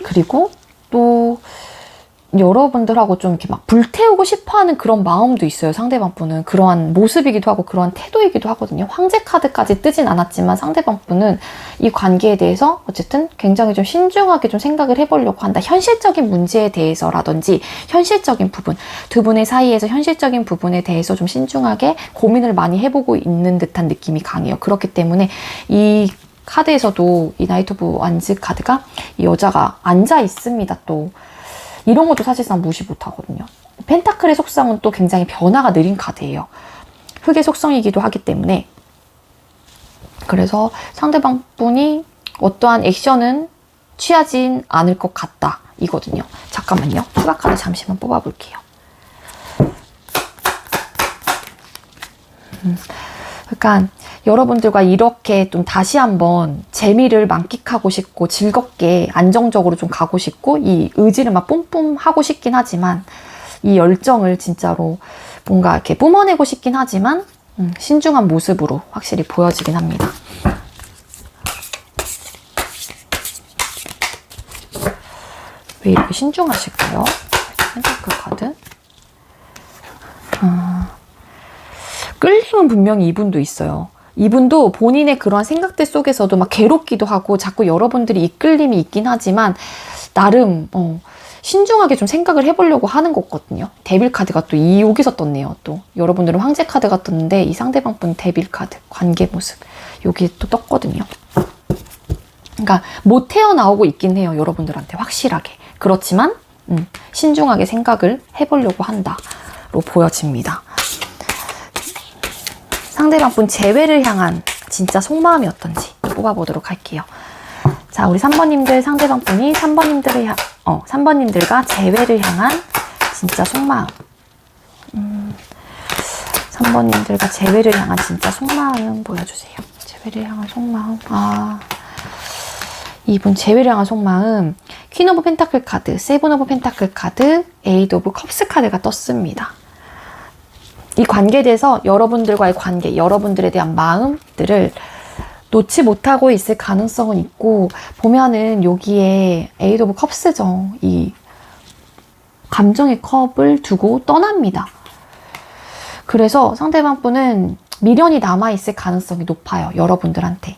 그리고 또 여러분들하고 좀 이렇게 막 불태우고 싶어하는 그런 마음도 있어요. 상대방 분은 그러한 모습이기도 하고 그러한 태도이기도 하거든요. 황제 카드까지 뜨진 않았지만 상대방 분은 이 관계에 대해서 어쨌든 굉장히 좀 신중하게 좀 생각을 해보려고 한다. 현실적인 문제에 대해서라든지 현실적인 부분, 두 분의 사이에서 현실적인 부분에 대해서 좀 신중하게 고민을 많이 해보고 있는 듯한 느낌이 강해요. 그렇기 때문에 이 카드에서도 이 나이트 오브 완즈 카드가 이 여자가 앉아 있습니다. 또 이런 것도 사실상 무시 못하거든요. 펜타클의 속성은 또 굉장히 변화가 느린 카드예요. 흑의 속성이기도 하기 때문에. 그래서 상대방 분이 어떠한 액션은 취하진 않을 것 같다 이거든요. 잠깐만요. 추가 카드 잠시만 뽑아볼게요. 그러니까 여러분들과 이렇게 좀 다시 한번 재미를 만끽하고 싶고 즐겁게 안정적으로 좀 가고 싶고 이 의지를 막 뿜뿜하고 싶긴 하지만, 이 열정을 진짜로 뭔가 이렇게 뿜어내고 싶긴 하지만 신중한 모습으로 확실히 보여지긴 합니다. 왜 이렇게 신중하실까요? 펜타클 카드. 끌림은 분명히 이분도 있어요. 이분도 본인의 그러한 생각들 속에서도 막 괴롭기도 하고 자꾸 여러분들이 이끌림이 있긴 하지만 나름 신중하게 좀 생각을 해보려고 하는 거거든요. 데빌 카드가 또 여기서 떴네요. 또 여러분들은 황제 카드가 떴는데 이 상대방 분 데빌 카드, 관계 모습 여기 또 떴거든요. 그러니까 못 헤어나오고 있긴 해요. 여러분들한테 확실하게. 그렇지만 신중하게 생각을 해보려고 한다로 보여집니다. 상대방 분 재회를 향한 진짜 속마음이 어떤지 뽑아보도록 할게요. 자, 우리 3번님들 상대방 분이 3번님들과 재회를 향한 진짜 속마음. 3번님들과 재회를 향한 진짜 속마음 보여주세요. 재회를 향한 속마음. 이분 재회를 향한 속마음. 퀸 오브 펜타클 카드, 세븐 오브 펜타클 카드, 에이드 오브 컵스 카드가 떴습니다. 이 관계에 대해서 여러분들과의 관계, 여러분들에 대한 마음들을 놓지 못하고 있을 가능성은 있고, 보면은 여기에 에이드 오브 컵스죠. 이 감정의 컵을 두고 떠납니다. 그래서 상대방 분은 미련이 남아있을 가능성이 높아요. 여러분들한테.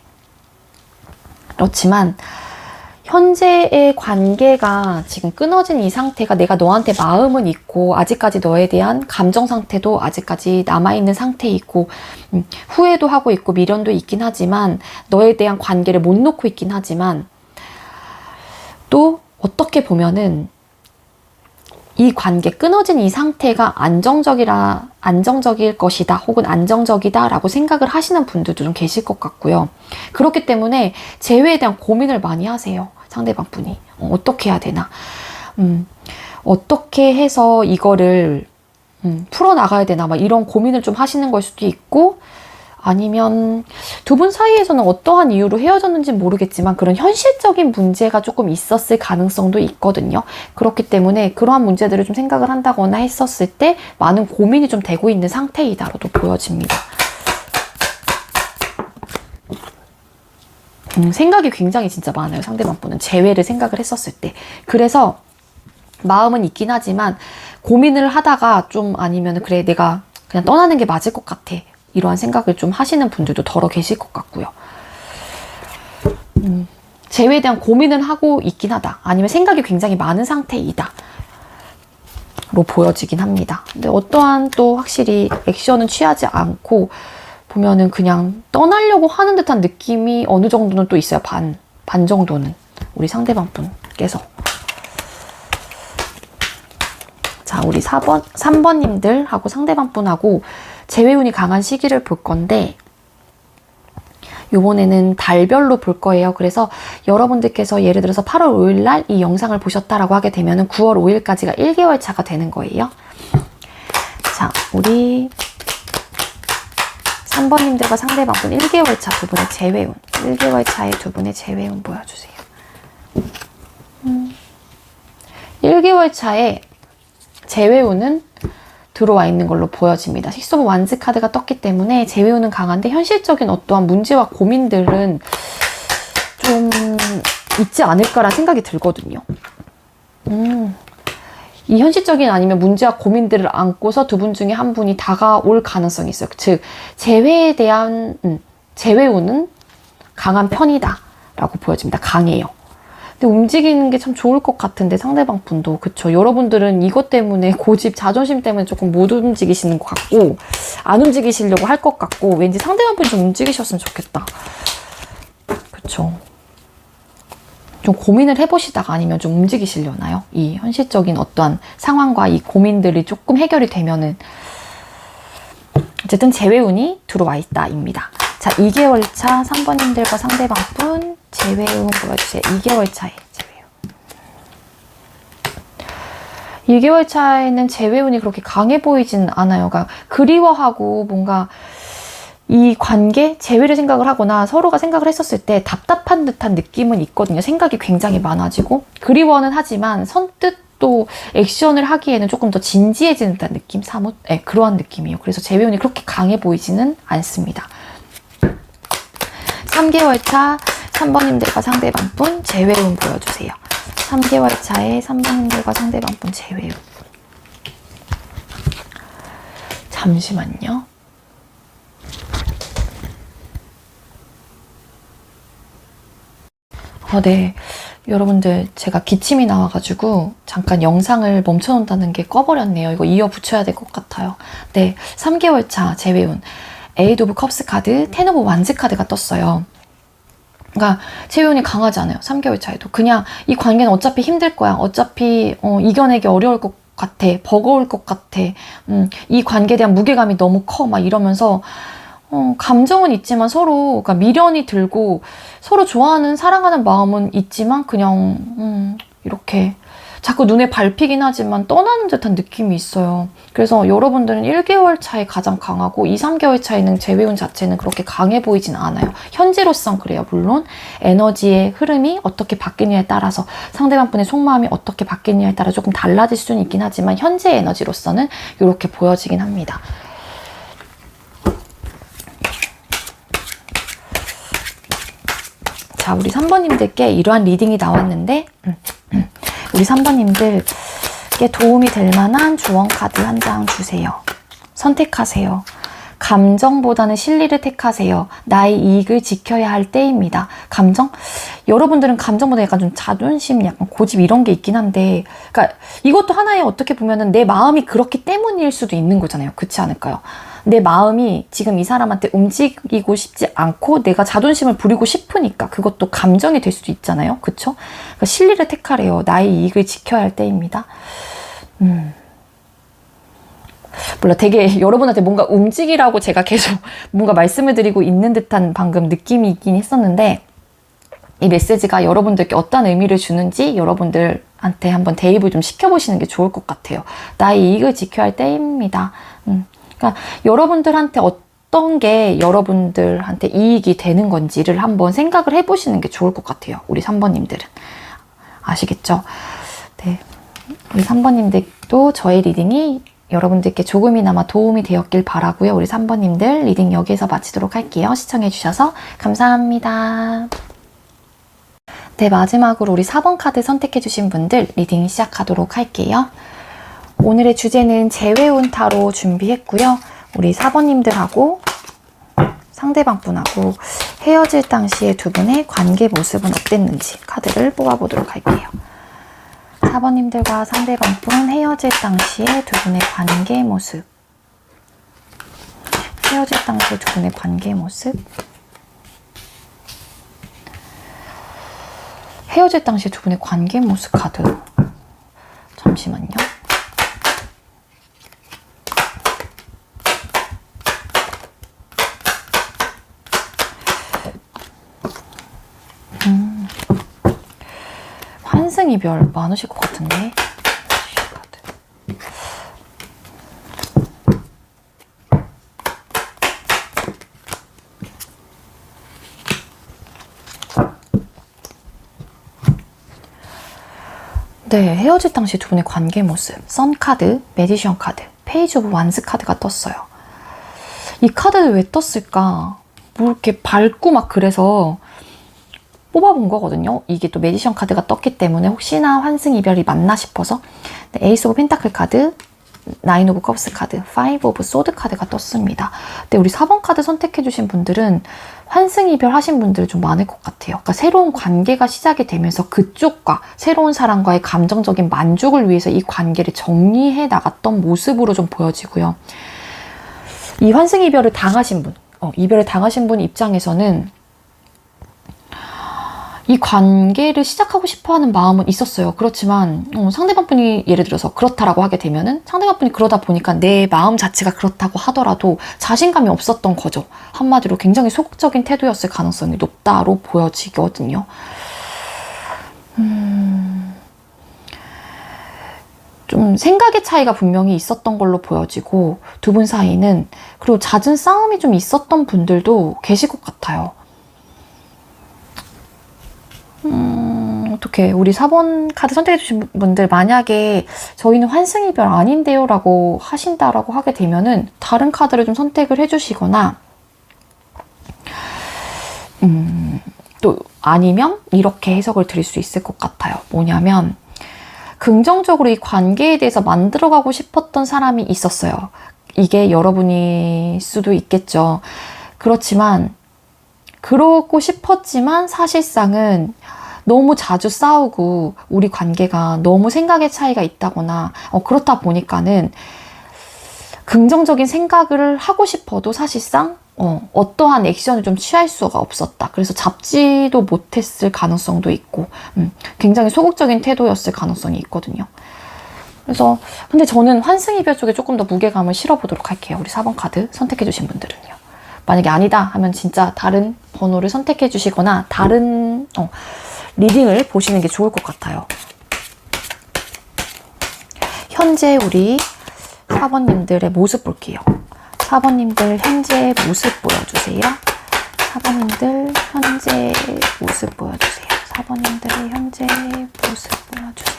그렇지만 현재의 관계가 지금 끊어진 이 상태가 내가 너한테 마음은 있고 아직까지 너에 대한 감정 상태도 아직까지 남아있는 상태에 있고 후회도 하고 있고 미련도 있긴 하지만 너에 대한 관계를 못 놓고 있긴 하지만 또 어떻게 보면은 이 관계, 끊어진 이 상태가 안정적일 것이다, 혹은 안정적이다 라고 생각을 하시는 분들도 좀 계실 것 같고요. 그렇기 때문에 재회에 대한 고민을 많이 하세요. 상대방 분이. 어떻게 해야 되나? 어떻게 해서 이거를 풀어나가야 되나? 막 이런 고민을 좀 하시는 걸 수도 있고, 아니면 두 분 사이에서는 어떠한 이유로 헤어졌는지 모르겠지만 그런 현실적인 문제가 조금 있었을 가능성도 있거든요. 그렇기 때문에 그러한 문제들을 좀 생각을 한다거나 했었을 때 많은 고민이 좀 되고 있는 상태이다로도 보여집니다. 생각이 굉장히 진짜 많아요. 상대방 분은 재회를 생각을 했었을 때. 그래서 마음은 있긴 하지만 고민을 하다가 좀 아니면 그래 내가 그냥 떠나는 게 맞을 것 같아. 이러한 생각을 좀 하시는 분들도 더러 계실 것 같고요. 재회에 대한 고민을 하고 있긴 하다. 아니면 생각이 굉장히 많은 상태이다. 로 보여지긴 합니다. 근데 어떠한 또 확실히 액션은 취하지 않고 보면은 그냥 떠나려고 하는 듯한 느낌이 어느 정도는 또 있어요. 반 정도는. 우리 상대방 분께서. 자, 우리 3번님들하고 상대방 분하고 재회운이 강한 시기를 볼 건데 요번에는 달별로 볼 거예요. 그래서 여러분들께서 예를 들어서 8월 5일 날 이 영상을 보셨다라고 하게 되면 9월 5일까지가 1개월 차가 되는 거예요. 자, 우리 3번님들과 상대방 분 1개월 차 두 분의 재회운, 1개월 차의 두 분의 재회운 보여주세요. 1개월 차에 재회운은 들어와 있는 걸로 보여집니다. 식스 오브 완즈 카드가 떴기 때문에 재회운은 강한데 현실적인 어떠한 문제와 고민들은 좀 있지 않을까라는 생각이 들거든요. 이 현실적인 아니면 문제와 고민들을 안고서 두 분 중에 한 분이 다가올 가능성이 있어요. 즉 재회에 대한 재회운은 강한 편이다 라고 보여집니다. 강해요. 근데 움직이는 게 참 좋을 것 같은데 상대방 분도 그쵸. 여러분들은 이것 때문에 고집, 자존심 때문에 조금 못 움직이시는 것 같고 안 움직이시려고 할 것 같고 왠지 상대방 분이 좀 움직이셨으면 좋겠다. 그쵸. 좀 고민을 해보시다가 아니면 좀 움직이시려나요? 이 현실적인 어떠한 상황과 이 고민들이 조금 해결이 되면은 어쨌든 재회운이 들어와 있다입니다. 자, 2개월 차 3번님들과 상대방 분 재회운 보여주세요. 2개월 차에 재회운. 2개월 차에는 재회운이 그렇게 강해 보이진 않아요. 그러니까 그리워하고 뭔가 이 관계, 재회를 생각을 하거나 서로가 생각을 했었을 때 답답한 듯한 느낌은 있거든요. 생각이 굉장히 많아지고 그리워는 하지만 선뜻 또 액션을 하기에는 조금 더 진지해지는 듯한 느낌, 사뭇 네, 그러한 느낌이에요. 그래서 재회운이 그렇게 강해 보이지는 않습니다. 3개월 차 3번님들과 상대방 분 재회운 보여주세요. 3개월 차에 3번님들과 상대방 분 재회운. 잠시만요. 네. 여러분들 제가 기침이 나와가지고 잠깐 영상을 멈춰놓는다는 게 꺼버렸네요. 이거 이어 붙여야 될 것 같아요. 네. 3개월 차 재회운. 에이드 오브 컵스 카드, 텐 오브 완즈 카드가 떴어요. 그러니까 재회운이 강하지 않아요. 3개월 차에도. 그냥 이 관계는 어차피 힘들 거야. 어차피 이겨내기 어려울 것 같아. 버거울 것 같아. 이 관계에 대한 무게감이 너무 커. 막 이러면서 감정은 있지만 서로 그러니까 미련이 들고 서로 좋아하는 사랑하는 마음은 있지만 그냥 이렇게 자꾸 눈에 밟히긴 하지만 떠나는 듯한 느낌이 있어요. 그래서 여러분들은 1개월 차에 가장 강하고 2, 3개월 차에는 재회운 자체는 그렇게 강해 보이진 않아요. 현재로선 그래요. 물론 에너지의 흐름이 어떻게 바뀌느냐에 따라서 상대방 분의 속마음이 어떻게 바뀌느냐에 따라 조금 달라질 수는 있긴 하지만 현재 에너지로서는 이렇게 보여지긴 합니다. 자, 우리 3번님들께 이러한 리딩이 나왔는데 우리 3번님들께 도움이 될 만한 조언 카드 한 장 주세요. 선택하세요. 감정보다는 실리를 택하세요. 나의 이익을 지켜야 할 때입니다. 감정? 여러분들은 감정보다 약간 좀 자존심, 약간 고집 이런 게 있긴 한데, 그러니까 이것도 하나의 어떻게 보면은 내 마음이 그렇기 때문일 수도 있는 거잖아요. 그렇지 않을까요? 내 마음이 지금 이 사람한테 움직이고 싶지 않고 내가 자존심을 부리고 싶으니까 그것도 감정이 될 수도 있잖아요. 그쵸? 그러니까 실리를 택하래요. 나의 이익을 지켜야 할 때입니다. 몰라, 되게 여러분한테 뭔가 움직이라고 제가 계속 뭔가 말씀을 드리고 있는 듯한 방금 느낌이 있긴 했었는데, 이 메시지가 여러분들께 어떤 의미를 주는지 여러분들한테 한번 대입을 좀 시켜보시는 게 좋을 것 같아요. 나의 이익을 지켜야 할 때입니다. 그러니까 여러분들한테 어떤 게 여러분들한테 이익이 되는 건지를 한번 생각을 해보시는 게 좋을 것 같아요. 우리 3번님들은. 아시겠죠? 네. 우리 3번님들도 저의 리딩이 여러분들께 조금이나마 도움이 되었길 바라고요. 우리 3번님들 리딩 여기에서 마치도록 할게요. 시청해주셔서 감사합니다. 네, 마지막으로 우리 4번 카드 선택해주신 분들 리딩 시작하도록 할게요. 오늘의 주제는 재회운 타로 준비했고요. 우리 4번님들하고 상대방 분하고 헤어질 당시의 두 분의 관계 모습은 어땠는지 카드를 뽑아보도록 할게요. 4번님들과 상대방 분 헤어질 당시의 두 분의 관계 모습. 헤어질 당시의 두 분의 관계 모습. 헤어질 당시의 두 분의 관계 모습 카드. 잠시만요. 환승 이별 많으실 것 같은데. 네, 헤어질 당시 두 분의 관계 모습, 선 카드, 매지션 카드, 페이지 오브 완스 카드가 떴어요. 이 카드를 왜 떴을까? 뭐 이렇게 밝고 막 그래서 뽑아본 거거든요. 이게 또 매지션 카드가 떴기 때문에 혹시나 환승 이별이 맞나 싶어서. 네, 에이스 오브 펜타클 카드, 나인 오브 컵스 카드, 파이브 오브 소드 카드가 떴습니다. 근데 우리 4번 카드 선택해주신 분들은 환승 이별 하신 분들이 좀 많을 것 같아요. 그러니까 새로운 관계가 시작이 되면서 그쪽과 새로운 사람과의 감정적인 만족을 위해서 이 관계를 정리해 나갔던 모습으로 좀 보여지고요. 이 환승 이별을 당하신 분, 이별을 당하신 분 입장에서는 이 관계를 시작하고 싶어 하는 마음은 있었어요. 그렇지만 상대방 분이 예를 들어서 그렇다라고 하게 되면은 상대방 분이 그러다 보니까 내 마음 자체가 그렇다고 하더라도 자신감이 없었던 거죠. 한마디로 굉장히 소극적인 태도였을 가능성이 높다로 보여지거든요. 좀 생각의 차이가 분명히 있었던 걸로 보여지고 두 분 사이는, 그리고 잦은 싸움이 좀 있었던 분들도 계실 것 같아요. 어떻게 우리 4번 카드 선택해주신 분들 만약에 저희는 환승 이별 아닌데요 라고 하신다라고 하게 되면은 다른 카드를 좀 선택을 해주시거나 또 아니면 이렇게 해석을 드릴 수 있을 것 같아요. 뭐냐면 긍정적으로 이 관계에 대해서 만들어가고 싶었던 사람이 있었어요. 이게 여러분일 수도 있겠죠. 그렇지만 그러고 싶었지만 사실상은 너무 자주 싸우고 우리 관계가 너무 생각의 차이가 있다거나 그렇다 보니까는 긍정적인 생각을 하고 싶어도 사실상 어떠한 액션을 좀 취할 수가 없었다. 그래서 잡지도 못했을 가능성도 있고 굉장히 소극적인 태도였을 가능성이 있거든요. 그래서 근데 저는 환승 이별 쪽에 조금 더 무게감을 실어보도록 할게요. 우리 4번 카드 선택해주신 분들은요. 만약에 아니다 하면 진짜 다른 번호를 선택해 주시거나 다른 리딩을 보시는 게 좋을 것 같아요. 현재 우리 4번님들의 모습 볼게요. 4번님들 현재 모습 보여주세요. 4번님들 현재 모습 보여주세요. 4번님들의 현재 모습 보여주세요.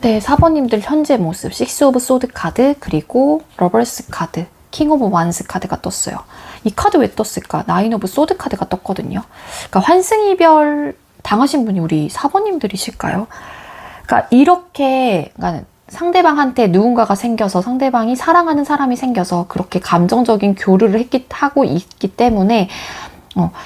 네, 4번님들 현재 모습, 식스 오브 소드 카드, 그리고 러버스 카드, 킹 오브 완스 카드가 떴어요. 이 카드 왜 떴을까? 나인 오브 소드 카드가 떴거든요. 그러니까 환승이별 당하신 분이 우리 4번님들이실까요? 그러니까 이렇게, 그러니까 상대방한테 누군가가 생겨서, 상대방이 사랑하는 사람이 생겨서 그렇게 감정적인 교류를 하고 있기 때문에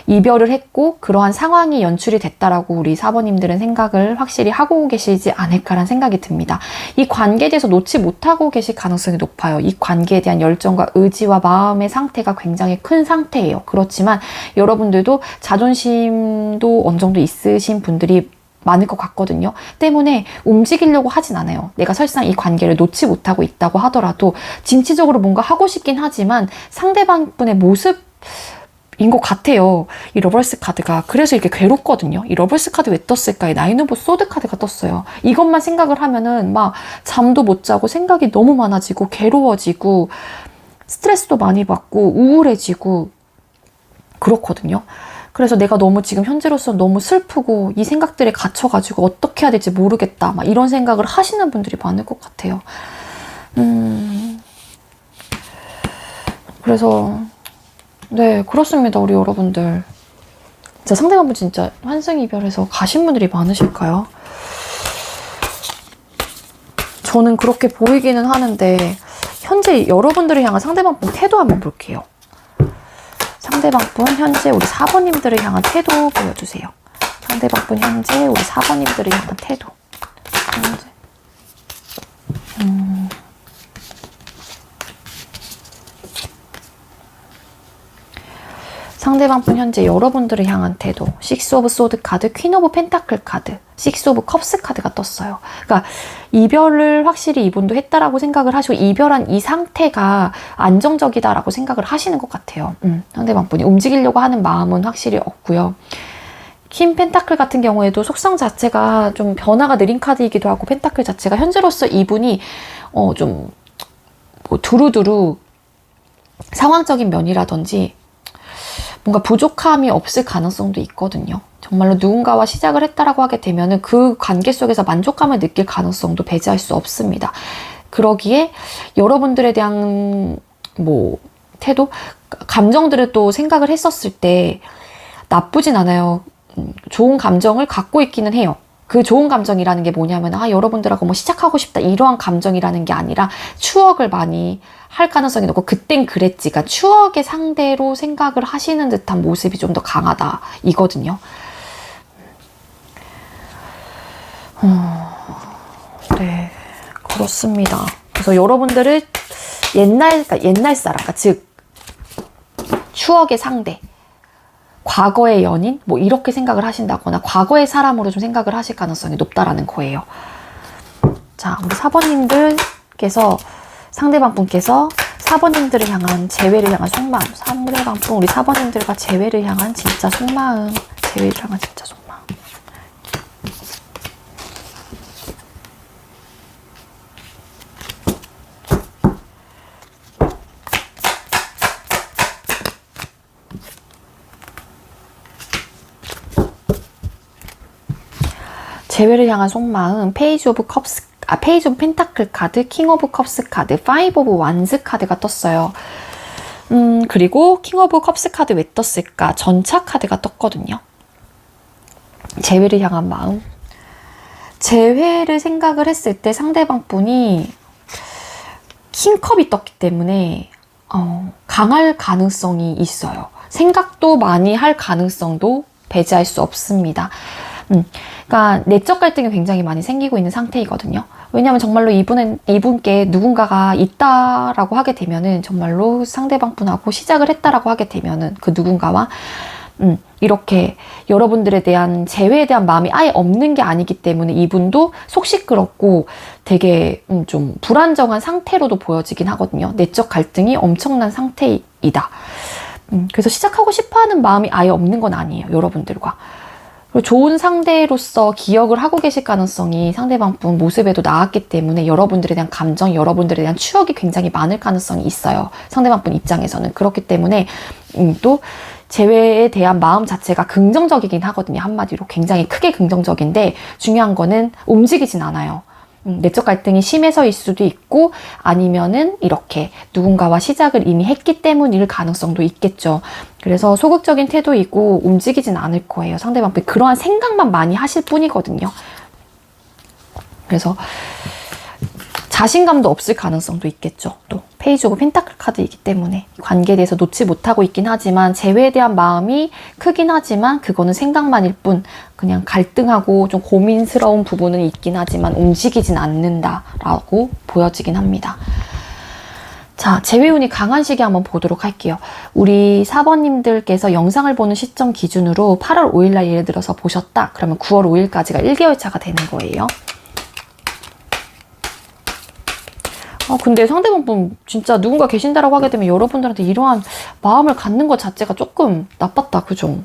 이별을 했고 그러한 상황이 연출이 됐다라고 우리 4번님들은 생각을 확실히 하고 계시지 않을까라는 생각이 듭니다. 이 관계에 대해서 놓지 못하고 계실 가능성이 높아요. 이 관계에 대한 열정과 의지와 마음의 상태가 굉장히 큰 상태예요. 그렇지만 여러분들도 자존심도 어느 정도 있으신 분들이 많을 것 같거든요. 때문에 움직이려고 하진 않아요. 내가 설상 이 관계를 놓지 못하고 있다고 하더라도 진취적으로 뭔가 하고 싶긴 하지만 상대방 분의 모습 인 것 같아요. 이 러버스 카드가. 그래서 이렇게 괴롭거든요. 이 러버스 카드 왜 떴을까? 이 나인 오브 소드 카드가 떴어요. 이것만 생각을 하면은 막 잠도 못 자고 생각이 너무 많아지고 괴로워지고 스트레스도 많이 받고 우울해지고 그렇거든요. 그래서 내가 너무 지금 현재로서 너무 슬프고 이 생각들에 갇혀가지고 어떻게 해야 될지 모르겠다. 막 이런 생각을 하시는 분들이 많을 것 같아요. 그래서 네, 그렇습니다. 우리 여러분들. 진짜 상대방분 진짜 환승이별해서 가신 분들이 많으실까요? 저는 그렇게 보이기는 하는데 현재 여러분들을 향한 상대방분 태도 한번 볼게요. 상대방분 현재 우리 4번님들을 향한 태도 보여주세요. 상대방분 현재 우리 4번님들을 향한 태도. 현재. 상대방분 현재 여러분들을 향한 태도, 식스 오브 소드 카드, 퀸 오브 펜타클 카드, 식스 오브 컵스 카드가 떴어요. 그러니까 이별을 확실히 이분도 했다라고 생각을 하시고 이별한 이 상태가 안정적이다라고 생각을 하시는 것 같아요. 상대방분이 움직이려고 하는 마음은 확실히 없고요. 퀸 펜타클 같은 경우에도 속성 자체가 좀 변화가 느린 카드이기도 하고 펜타클 자체가 현재로서 이분이 좀 뭐 두루두루 상황적인 면이라든지 뭔가 부족함이 없을 가능성도 있거든요. 정말로 누군가와 시작을 했다라고 하게 되면은 그 관계 속에서 만족감을 느낄 가능성도 배제할 수 없습니다. 그러기에 여러분들에 대한 뭐 태도, 감정들을 또 생각을 했었을 때 나쁘진 않아요. 좋은 감정을 갖고 있기는 해요. 그 좋은 감정이라는 게 뭐냐면 여러분들하고 뭐 시작하고 싶다 이러한 감정이라는 게 아니라 추억을 많이 할 가능성이 높고 그땐 그랬지. 그러니까 추억의 상대로 생각을 하시는 듯한 모습이 좀 더 강하다 이거든요. 네, 그렇습니다. 그래서 여러분들을 옛날 사람, 그러니까 즉 추억의 상대, 과거의 연인 뭐 이렇게 생각을 하신다거나 과거의 사람으로 좀 생각을 하실 가능성이 높다라는 거예요. 자, 우리 4번님들께서 상대방분께서 4번님들을 향한 재회를 향한 속마음, 상대방분 우리 4번님들과 재회를 향한 진짜 속마음, 재회를 향한 진짜 속마음. 재회를 향한 속마음, 페이지 오브 펜타클 카드, 킹 오브 컵스 카드, 파이브 오브 완즈 카드가 떴어요. 그리고 킹 오브 컵스 카드 왜 떴을까? 전차 카드가 떴거든요. 재회를 향한 마음. 재회를 생각을 했을 때 상대방 분이 킹컵이 떴기 때문에 강할 가능성이 있어요. 생각도 많이 할 가능성도 배제할 수 없습니다. 그러니까 내적 갈등이 굉장히 많이 생기고 있는 상태이거든요. 왜냐하면 정말로 이분께 누군가가 있다라고 하게 되면은 정말로 상대방 분하고 시작을 했다라고 하게 되면은 그 누군가와 이렇게 여러분들에 대한 재회에 대한 마음이 아예 없는 게 아니기 때문에 이분도 속 시끄럽고 되게 좀 불안정한 상태로도 보여지긴 하거든요. 내적 갈등이 엄청난 상태이다. 그래서 시작하고 싶어하는 마음이 아예 없는 건 아니에요. 여러분들과. 그리고 좋은 상대로서 기억을 하고 계실 가능성이 상대방 분 모습에도 나왔기 때문에 여러분들에 대한 감정, 여러분들에 대한 추억이 굉장히 많을 가능성이 있어요. 상대방 분 입장에서는. 그렇기 때문에 또 재회에 대한 마음 자체가 긍정적이긴 하거든요. 한마디로 굉장히 크게 긍정적인데 중요한 거는 움직이진 않아요. 내적 갈등이 심해서일 수도 있고 아니면은 이렇게 누군가와 시작을 이미 했기 때문일 가능성도 있겠죠. 그래서 소극적인 태도이고 움직이진 않을 거예요. 상대방이 그러한 생각만 많이 하실 뿐이거든요. 그래서 자신감도 없을 가능성도 있겠죠. 또 페이지 오브 펜타클 카드이기 때문에 관계에 대해서 놓지 못하고 있긴 하지만 재회에 대한 마음이 크긴 하지만 그거는 생각만일 뿐 그냥 갈등하고 좀 고민스러운 부분은 있긴 하지만 움직이진 않는다라고 보여지긴 합니다. 자, 재회운이 강한 시기 한번 보도록 할게요. 우리 4번님들께서 영상을 보는 시점 기준으로 8월 5일날 예를 들어서 보셨다. 그러면 9월 5일까지가 1개월 차가 되는 거예요. 근데 상대방 진짜 누군가 계신다라고 하게 되면 여러분들한테 이러한 마음을 갖는 것 자체가 조금 나빴다. 그죠?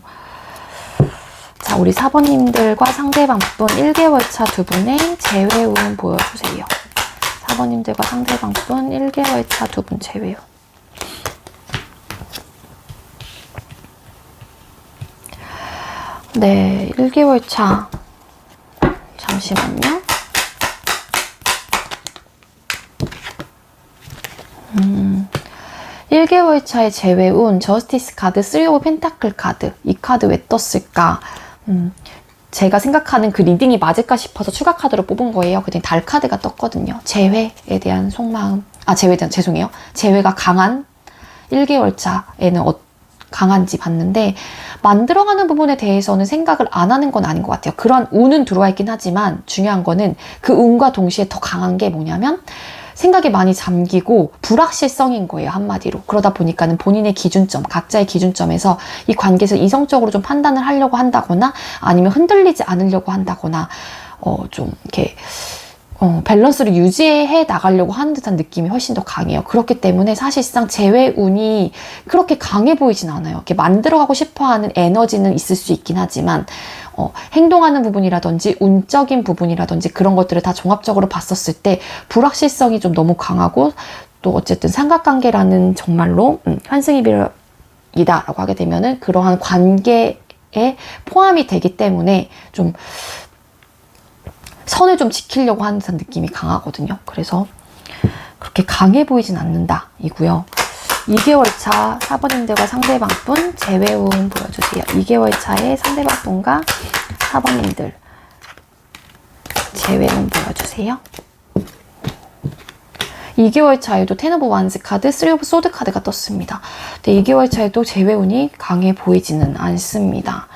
자, 우리 4번님들과 상대방 분 1개월 차 두 분의 재회운 보여주세요. 4번님들과 상대방 분 1개월 차 두 분 재회운. 네, 1개월 차. 잠시만요. 1개월 차의 재회운, 저스티스 카드, 3 오브 펜타클 카드. 이 카드 왜 떴을까? 제가 생각하는 그 리딩이 맞을까 싶어서 추가 카드로 뽑은 거예요. 그랬더니 달 카드가 떴거든요. 재회에 대한 속마음, 재회에 대한, 죄송해요. 재회가 강한 1개월 차에는 강한지 봤는데 만들어가는 부분에 대해서는 생각을 안 하는 건 아닌 것 같아요. 그런 운은 들어와 있긴 하지만 중요한 거는 그 운과 동시에 더 강한 게 뭐냐면 생각에 많이 잠기고 불확실성인 거예요. 한마디로. 그러다 보니까는 본인의 기준점, 각자의 기준점에서 이 관계에서 이성적으로 좀 판단을 하려고 한다거나 아니면 흔들리지 않으려고 한다거나 좀 이렇게 밸런스를 유지해 나가려고 하는 듯한 느낌이 훨씬 더 강해요. 그렇기 때문에 사실상 재회운이 그렇게 강해 보이진 않아요. 이렇게 만들어가고 싶어하는 에너지는 있을 수 있긴 하지만 행동하는 부분이라든지 운적인 부분이라든지 그런 것들을 다 종합적으로 봤었을 때 불확실성이 좀 너무 강하고 또 어쨌든 삼각관계라는 정말로 환승이별이다라고 하게 되면은 그러한 관계에 포함이 되기 때문에 좀 선을 좀 지키려고 하는 느낌이 강하거든요. 그래서 그렇게 강해 보이진 않는다 이고요. 2개월 차 4번님들과 상대방 분 재회운 보여주세요. 2개월 차에 상대방 분과 4번님들 재회운 보여주세요. 2개월 차에도 10 오브 완스 카드, 3 오브 소드 카드가 떴습니다. 근데 2개월 차에도 재회운이 강해 보이지는 않습니다.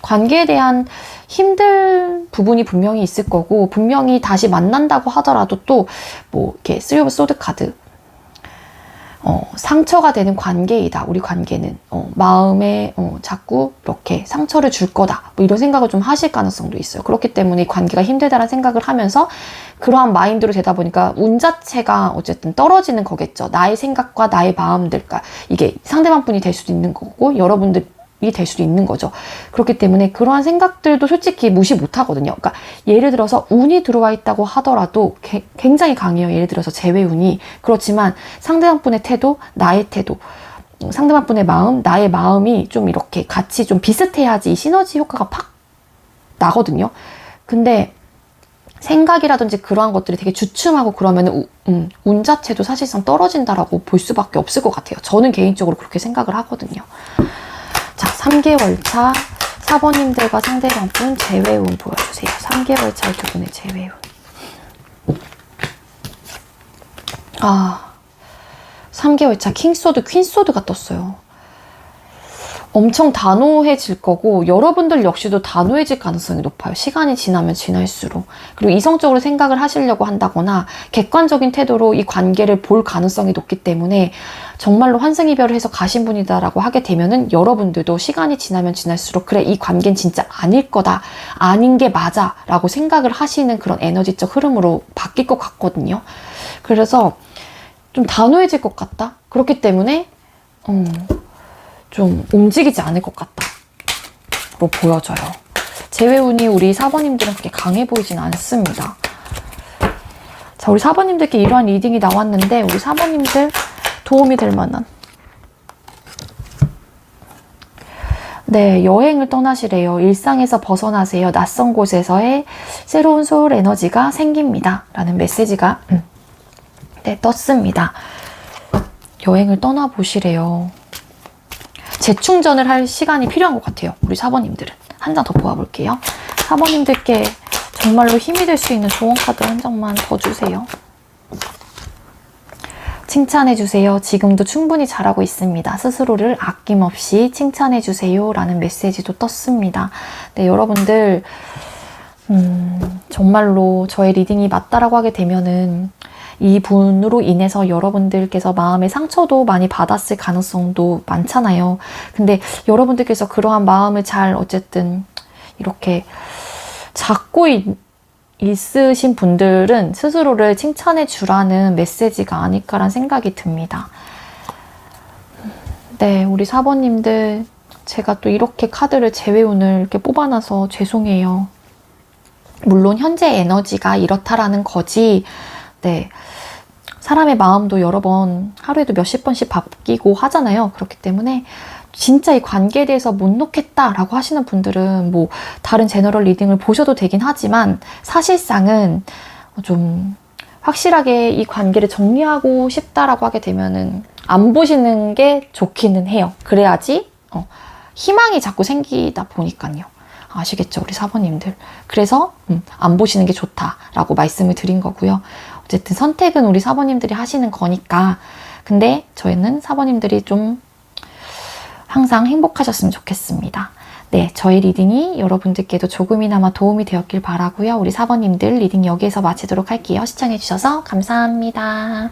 관계에 대한 힘든 부분이 분명히 있을 거고 분명히 다시 만난다고 하더라도 또 뭐 이렇게 3 오브 소드 카드 상처가 되는 관계이다. 우리 관계는 마음에 자꾸 이렇게 상처를 줄 거다. 뭐 이런 생각을 좀 하실 가능성도 있어요. 그렇기 때문에 관계가 힘들다는 생각을 하면서 그러한 마인드로 되다 보니까 운 자체가 어쨌든 떨어지는 거겠죠. 나의 생각과 나의 마음들, 그러니까 이게 상대방 분이 될 수도 있는 거고 여러분들 이 될 수도 있는 거죠. 그렇기 때문에 그러한 생각들도 솔직히 무시 못 하거든요. 그러니까 예를 들어서 운이 들어와 있다고 하더라도 굉장히 강해요. 예를 들어서 재회운이. 그렇지만 상대방 분의 태도, 나의 태도, 상대방 분의 마음, 나의 마음이 좀 이렇게 같이 좀 비슷해야지 이 시너지 효과가 팍 나거든요. 근데 생각이라든지 그러한 것들이 되게 주춤하고 그러면 운 자체도 사실상 떨어진다라고 볼 수밖에 없을 것 같아요. 저는 개인적으로 그렇게 생각을 하거든요. 자, 3개월 차 4번님들과 상대방 분 재회운 보여주세요. 3개월 차의 두 분의 재회운. 3개월 차 킹소드, 퀸소드가 떴어요. 엄청 단호해질 거고 여러분들 역시도 단호해질 가능성이 높아요. 시간이 지나면 지날수록. 그리고 이성적으로 생각을 하시려고 한다거나 객관적인 태도로 이 관계를 볼 가능성이 높기 때문에 정말로 환승이별을 해서 가신 분이다라고 하게 되면은 여러분들도 시간이 지나면 지날수록 그래, 이 관계는 진짜 아닐 거다, 아닌 게 맞아 라고 생각을 하시는 그런 에너지적 흐름으로 바뀔 것 같거든요. 그래서 좀 단호해질 것 같다. 그렇기 때문에 좀 움직이지 않을 것 같다로 보여져요. 재회운이 우리 4번님들은 그렇게 강해 보이진 않습니다. 자, 우리 4번님들께 이러한 리딩이 나왔는데 우리 4번님들 도움이 될 만한 네, 여행을 떠나시래요. 일상에서 벗어나세요. 낯선 곳에서의 새로운 소울 에너지가 생깁니다. 라는 메시지가 네, 떴습니다. 여행을 떠나보시래요. 재충전을 할 시간이 필요한 것 같아요. 우리 사번님들은. 한 장 더 뽑아볼게요. 사번님들께 정말로 힘이 될 수 있는 조언 카드 한 장만 더 주세요. 칭찬해주세요. 지금도 충분히 잘하고 있습니다. 스스로를 아낌없이 칭찬해주세요. 라는 메시지도 떴습니다. 네, 여러분들 정말로 저의 리딩이 맞다라고 하게 되면은 이 분으로 인해서 여러분들께서 마음의 상처도 많이 받았을 가능성도 많잖아요. 근데 여러분들께서 그러한 마음을 잘 어쨌든 이렇게 잡고 있으신 분들은 스스로를 칭찬해 주라는 메시지가 아닐까라는 생각이 듭니다. 네, 우리 사번님들 제가 또 이렇게 카드를 재회운을 이렇게 뽑아놔서 죄송해요. 물론 현재 에너지가 이렇다라는 거지. 네, 사람의 마음도 여러 번 하루에도 몇십 번씩 바뀌고 하잖아요. 그렇기 때문에 진짜 이 관계에 대해서 못 놓겠다라고 하시는 분들은 뭐 다른 제너럴 리딩을 보셔도 되긴 하지만 사실상은 좀 확실하게 이 관계를 정리하고 싶다라고 하게 되면은 안 보시는 게 좋기는 해요. 그래야지 희망이 자꾸 생기다 보니까요. 아시겠죠? 우리 사번님들. 그래서 안 보시는 게 좋다라고 말씀을 드린 거고요. 어쨌든 선택은 우리 사번님들이 하시는 거니까. 근데 저희는 사번님들이 좀 항상 행복하셨으면 좋겠습니다. 네, 저희 리딩이 여러분들께도 조금이나마 도움이 되었길 바라고요. 우리 사번님들 리딩 여기에서 마치도록 할게요. 시청해주셔서 감사합니다.